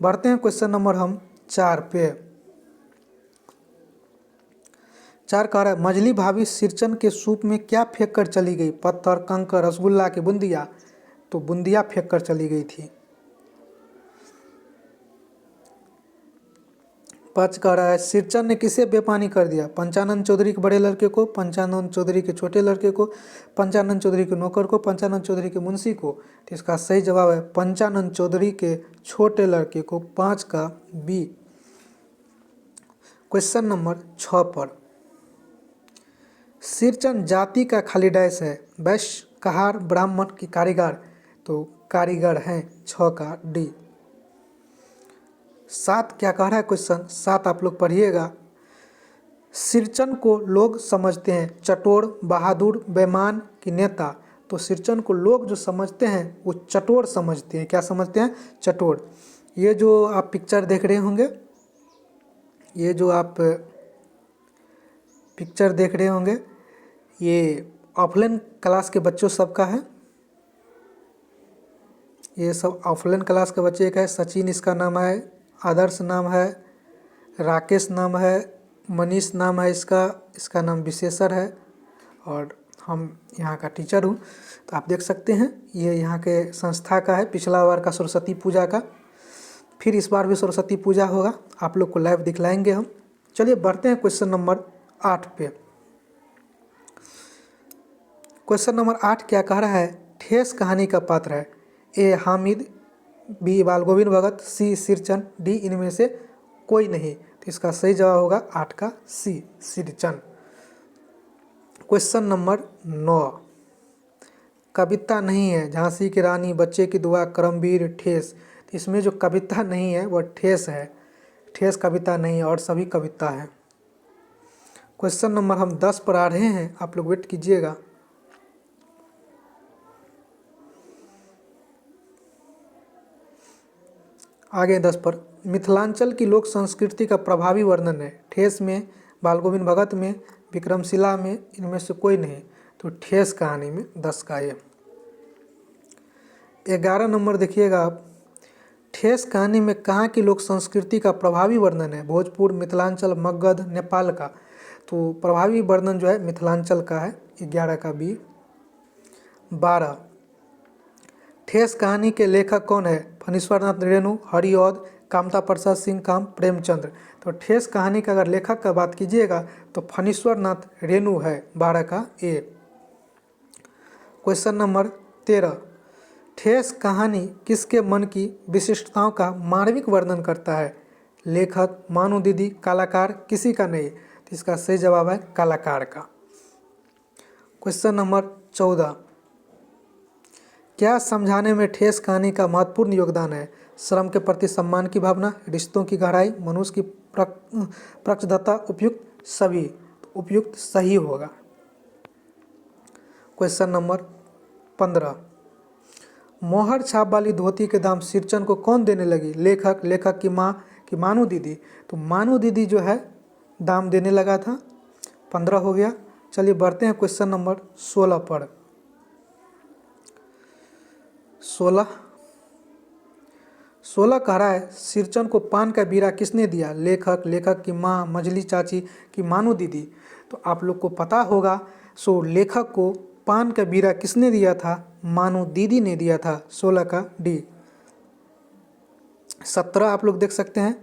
Speaker 1: बढ़ते हैं क्वेश्चन नंबर हम 4 पे। 4 कह रहा है, मझली भाभी सिरचन के सूप में क्या फेंक कर चली गई? पत्थर, कंकर, रसगुल्ला के बूंदिया? तो बूंदिया फेंक कर चली गई थी। 5 कह रहा है, सिरचन ने किसे बेपानी कर दिया? पंचानंद चौधरी के बड़े लड़के को, पंचानंद चौधरी के छोटे लड़के को, पंचानंद चौधरी के नौकर को, पंचानंद चौधरी के मुंशी को? तो इसका सही जवाब है पंचानंद चौधरी के छोटे लड़के को, 5 का बी। क्वेश्चन नंबर 6 पर, सिरचन जाति का खाली डैश है? वैश्य, कहार, ब्राह्मण की कारीगर? तो कारीगर हैं, 6 का डी। 7 क्या कह रहा है क्वेश्चन? 7 आप लोग पढ़िएगा। सिरचन को लोग समझते हैं चटोर, बहादुर, बेईमान की नेता? तो सिरचन को लोग जो समझते हैं वो चटोर समझते हैं। क्या समझते हैं? चटोर। ये जो आप पिक्चर देख रहे होंगे, ये जो आप पिक्चर देख रहे होंगे, ये ऑफलाइन क्लास के बच्चों सबका है। ये सब ऑफलाइन क्लास के बच्चे का है। सचिन इसका नाम है, आदर्श नाम है, राकेश नाम है, मनीष नाम है इसका नाम विशेषर है, और हम यहाँ का टीचर हूँ। तो आप देख सकते हैं ये यहाँ के संस्था का है। पिछला बार का सरस्वती पूजा का, फिर इस बार भी सरस्वती पूजा होगा, आप लोग को लाइव दिखलाएंगे हम। चलिए बढ़ते हैं क्वेश्चन नंबर 8 पे। क्वेश्चन नंबर 8 क्या कह रहा है? ठेस कहानी का पात्र है? ए हामिद, बी बाल गोविंद भगत, सी सिरचन, डी इनमें से कोई नहीं? तो इसका सही जवाब होगा 8 का सी, सिरचन। क्वेश्चन नंबर 9, कविता नहीं है? झांसी की रानी, बच्चे की दुआ, करमवीर, ठेस? तो इसमें जो कविता नहीं है वह ठेस है। ठेस कविता नहीं है और सभी कविता है। क्वेश्चन नंबर हम 10 पर आ रहे हैं, आप लोग वेट कीजिएगा। आगे 10 पर, मिथिलांचल की लोक संस्कृति का प्रभावी वर्णन है? ठेस में, बाल गोविंद भगत में, विक्रमशिला में, इनमें से कोई नहीं? तो ठेस कहानी में 10 का ये। 11 नंबर देखिएगा आप, ठेस कहानी में कहाँ की लोक संस्कृति का प्रभावी वर्णन है? भोजपुर, मिथिलांचल, मगध, नेपाल का? तो प्रभावी वर्णन जो है मिथिलांचल का है, 11 का बी। 12, ठेस कहानी के लेखक कौन है? फणीश्वर नाथ रेणु, हरिऔध, कामता प्रसाद सिंह काम, प्रेमचंद्र? तो ठेस कहानी का अगर लेखक का बात कीजिएगा तो फणीश्वर नाथ रेणु है, 12 का ए। क्वेश्चन नंबर 13, ठेस कहानी किसके मन की विशिष्टताओं का मानविक वर्णन करता है? लेखक, मानू दीदी, कलाकार, किसी का नहीं? तो इसका सही जवाब है कलाकार का। क्वेश्चन नंबर 14, क्या समझाने में ठेस कहानी का महत्वपूर्ण योगदान है? श्रम के प्रति सम्मान की भावना, रिश्तों की गहराई, मनुष्य की प्रक्षुब्धता, उपयुक्त सभी? उपयुक्त सही होगा। क्वेश्चन नंबर 15, मोहर छाप वाली धोती के दाम सिरचन को कौन देने लगी? लेखक, लेखक की माँ की मानू दीदी? तो मानू दीदी जो है दाम देने लगा था। 15 हो गया। चलिए बढ़ते हैं क्वेश्चन नंबर 16 पर। 16 कह रहा है, सिरचन को पान का बीड़ा किसने दिया? लेखक, लेखक की माँ, मझली चाची की मानू दीदी? तो आप लोग को पता होगा, सो लेखक को पान का बीड़ा किसने दिया था? मानू दीदी ने दिया था, 16 का डी। 17 आप लोग देख सकते हैं,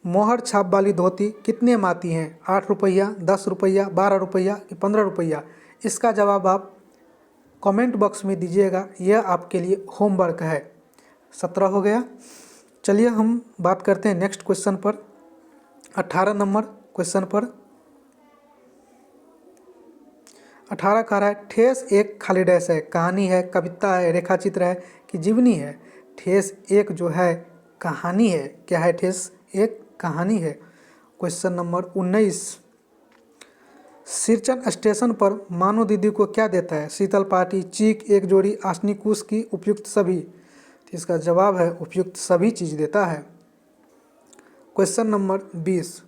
Speaker 1: मोहर छाप वाली धोती कितने में आती हैं? 8 रुपया, 10 रुपया, 12 रुपया कि 15 रुपया? इसका जवाब आप कमेंट बॉक्स में दीजिएगा, यह आपके लिए होमवर्क है। 17 हो गया। चलिए हम बात करते हैं नेक्स्ट क्वेश्चन पर, 18 नंबर क्वेश्चन पर। 18 कह रहा है ठेस एक खाली डैश है, कहानी है, कविता है, रेखाचित्र है कि जीवनी है। ठेस एक जो है कहानी है। क्या है? ठेस एक कहानी है। क्वेश्चन नंबर 19, सिरचन स्टेशन पर मानो दीदी को क्या देता है? शीतल पार्टी, चीक, एक जोड़ी आसनी कुश की उपयुक्त सभी। तो इसका जवाब है उपयुक्त सभी चीज़ देता है। क्वेश्चन नंबर 20,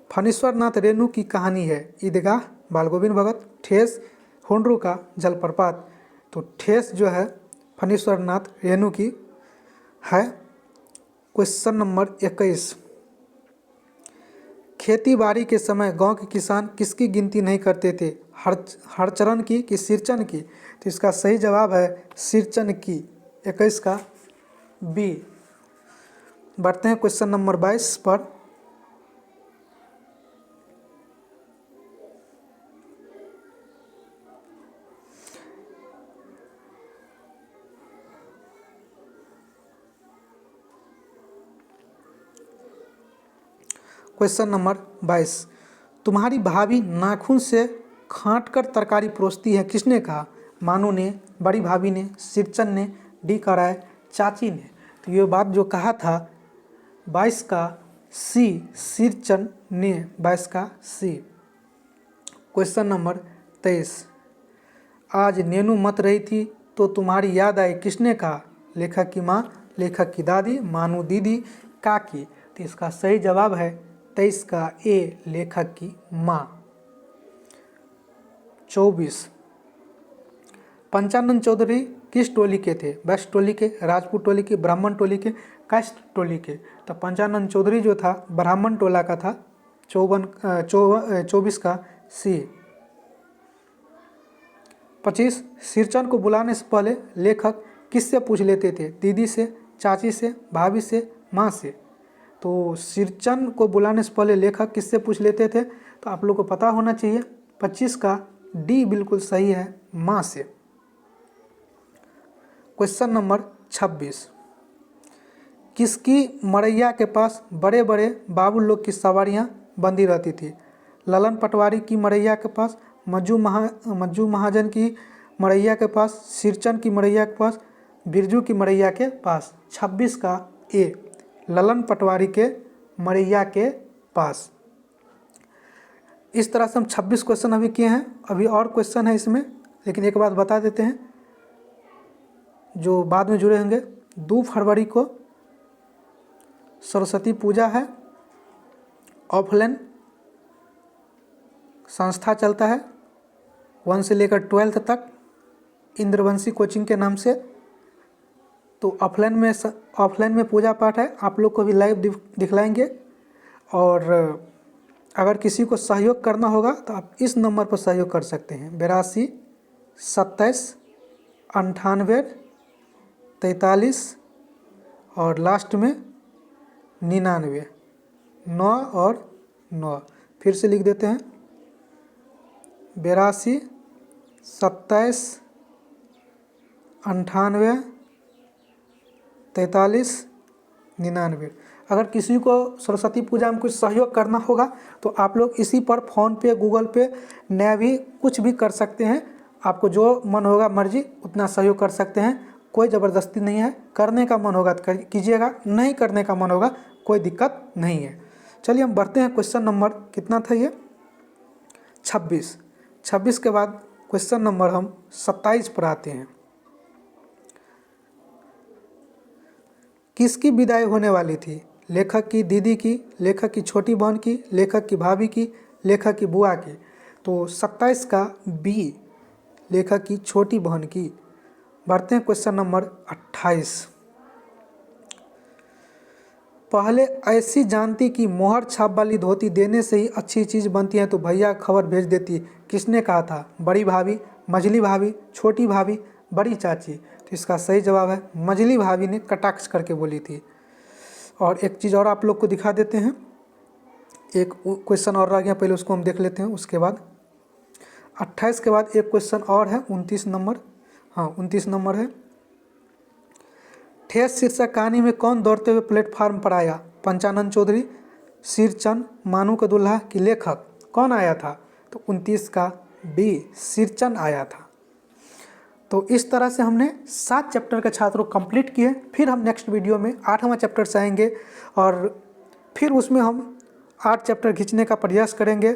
Speaker 1: फणीश्वर नाथ रेणु की कहानी है। ईदगाह, बाल गोविंद भगत, ठेस, होंडरू का जलप्रपात। तो ठेस जो है फणीश्वर नाथ रेणु की है। क्वेश्चन नंबर 21, खेती बाड़ी के समय गांव के किसान किसकी गिनती नहीं करते थे? हरचरण की कि सिरचन की? तो इसका सही जवाब है सिरचन की। 21 का बी। बढ़ते हैं क्वेश्चन नंबर 22 पर। क्वेश्चन नंबर 22, तुम्हारी भाभी नाखून से खांट कर तरकारी परोसती है, किसने कहा? मानू ने, बड़ी भाभी ने, सिरचन ने, डी कह रहा है चाची ने। तो ये बात जो कहा था 22 का सी, सिरचन ने। 22 का सी। क्वेश्चन नंबर 23, आज नेनू मत रही थी तो तुम्हारी याद आई, किसने कहा? लेखक की माँ, लेखक की दादी, मानू दीदी, काकी। तो इसका सही जवाब है 23 का ए, लेखक की माँ। 24, पंचानन चौधरी किस टोली के थे? वैश्य टोली के, राजपूत टोली के, ब्राह्मण टोली के, काष्ट टोली के? तो पंचानन चौधरी जो था ब्राह्मण टोला का था। 24 का सी। 25, सिरचन को बुलाने से पहले लेखक किससे पूछ लेते थे? दीदी से, चाची से, भाभी से, माँ से। तो सिरचन को बुलाने से पहले लेखक किससे पूछ लेते थे? तो आप लोग को पता होना चाहिए। 25 का डी बिल्कुल सही है, माँ से। क्वेश्चन नंबर 26, किसकी मड़ैया के पास बड़े बड़े बाबू लोग की सवारियाँ बंधी रहती थी? ललन पटवारी की मड़ैया के पास, मज्जू महाजन की मड़ैया के पास, सिरचन की मड़ैया के पास, बिरजू की मड़ैया के पास। 26 का ए, ललन पटवारी के मड़ैया के पास। इस तरह से हम 26 क्वेश्चन अभी किए हैं। अभी और क्वेश्चन है इसमें, लेकिन एक बात बता देते हैं जो बाद में जुड़े होंगे। 2 फरवरी को सरस्वती पूजा है। ऑफलाइन संस्था चलता है 1 से लेकर 12th तक, इंद्रवंशी कोचिंग के नाम से। तो ऑफलाइन में पूजा पाठ है, आप लोग को भी लाइव दिखलाएंगे। और अगर किसी को सहयोग करना होगा तो आप इस नंबर पर सहयोग कर सकते हैं, 82 27 98 43 और लास्ट में 99 9 और 9। फिर से लिख देते हैं 82 27 98 43 99। अगर किसी को सरस्वती पूजा में कुछ सहयोग करना होगा तो आप लोग इसी पर फ़ोन पे, गूगल पे, भी कुछ भी कर सकते हैं। आपको जो मन होगा मर्जी उतना सहयोग कर सकते हैं, कोई ज़बरदस्ती नहीं है। करने का मन होगा तो कीजिएगा, नहीं करने का मन होगा कोई दिक्कत नहीं है। चलिए हम बढ़ते हैं। क्वेश्चन नंबर कितना था ये? 26। 26 के बाद क्वेश्चन नंबर हम 27 पर आते हैं। किसकी विदाई होने वाली थी? लेखक की दीदी की, लेखक की छोटी बहन की, लेखक की भाभी की, लेखक की बुआ की। तो 27 का बी, लेखक की छोटी बहन की। बढ़ते हैं क्वेश्चन नंबर 28। पहले ऐसी जानती कि मोहर छाप वाली धोती देने से ही अच्छी चीज़ बनती है तो भैया खबर भेज देती, किसने कहा था? बड़ी भाभी, मझली भाभी, छोटी भाभी, बड़ी चाची। तो इसका सही जवाब है मझली भाभी ने कटाक्ष करके बोली थी। और एक चीज़ और आप लोग को दिखा देते हैं, एक क्वेश्चन और रह गया, पहले उसको हम देख लेते हैं उसके बाद। 28 के बाद एक क्वेश्चन और है 29 नंबर, हाँ 29 नंबर है। ठेस शीर्षक कहानी में कौन दौड़ते हुए प्लेटफार्म पर आया? पंचानन चौधरी, सिरचंद, मानू का दुल्हा की लेखक कौन आया था? तो 29 का बी सिरचंद आया था। तो इस तरह से हमने 7 चैप्टर के छात्रों कंप्लीट किए। फिर हम नेक्स्ट वीडियो में 8वां चैप्टर से आएंगे और फिर उसमें हम 8 चैप्टर खींचने का प्रयास करेंगे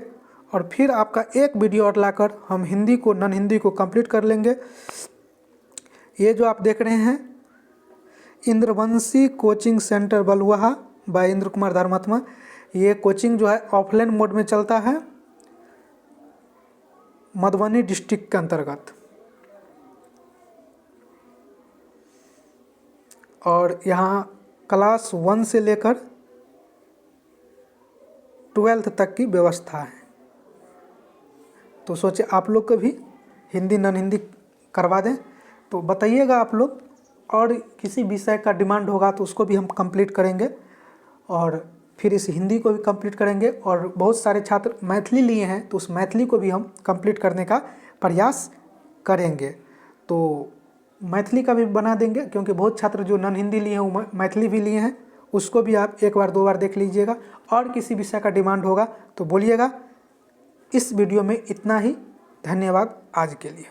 Speaker 1: और फिर आपका एक वीडियो और लाकर हम हिंदी को नॉन हिंदी को कंप्लीट कर लेंगे। ये जो आप देख रहे हैं इंद्रवंशी कोचिंग सेंटर बलुआहा बाय इंद्र कुमार धर्मात्मा, ये कोचिंग जो है ऑफलाइन मोड में चलता है मधुबनी डिस्ट्रिक्ट के अंतर्गत, और यहाँ क्लास 1 से लेकर 12th तक की व्यवस्था है। तो सोचे आप लोग को भी हिंदी नॉन हिंदी करवा दें। तो बताइएगा आप लोग, और किसी विषय का डिमांड होगा तो उसको भी हम कंप्लीट करेंगे और फिर इस हिंदी को भी कंप्लीट करेंगे। और बहुत सारे छात्र मैथिली लिए हैं तो उस मैथिली को भी हम कंप्लीट करने का प्रयास करेंगे। तो मैथिली का भी बना देंगे क्योंकि बहुत छात्र जो नॉन हिंदी लिए हैं वो मैथिली भी लिए हैं, उसको भी आप एक बार 2 बार देख लीजिएगा। और किसी विषय का डिमांड होगा तो बोलिएगा। इस वीडियो में इतना ही, धन्यवाद आज के लिए।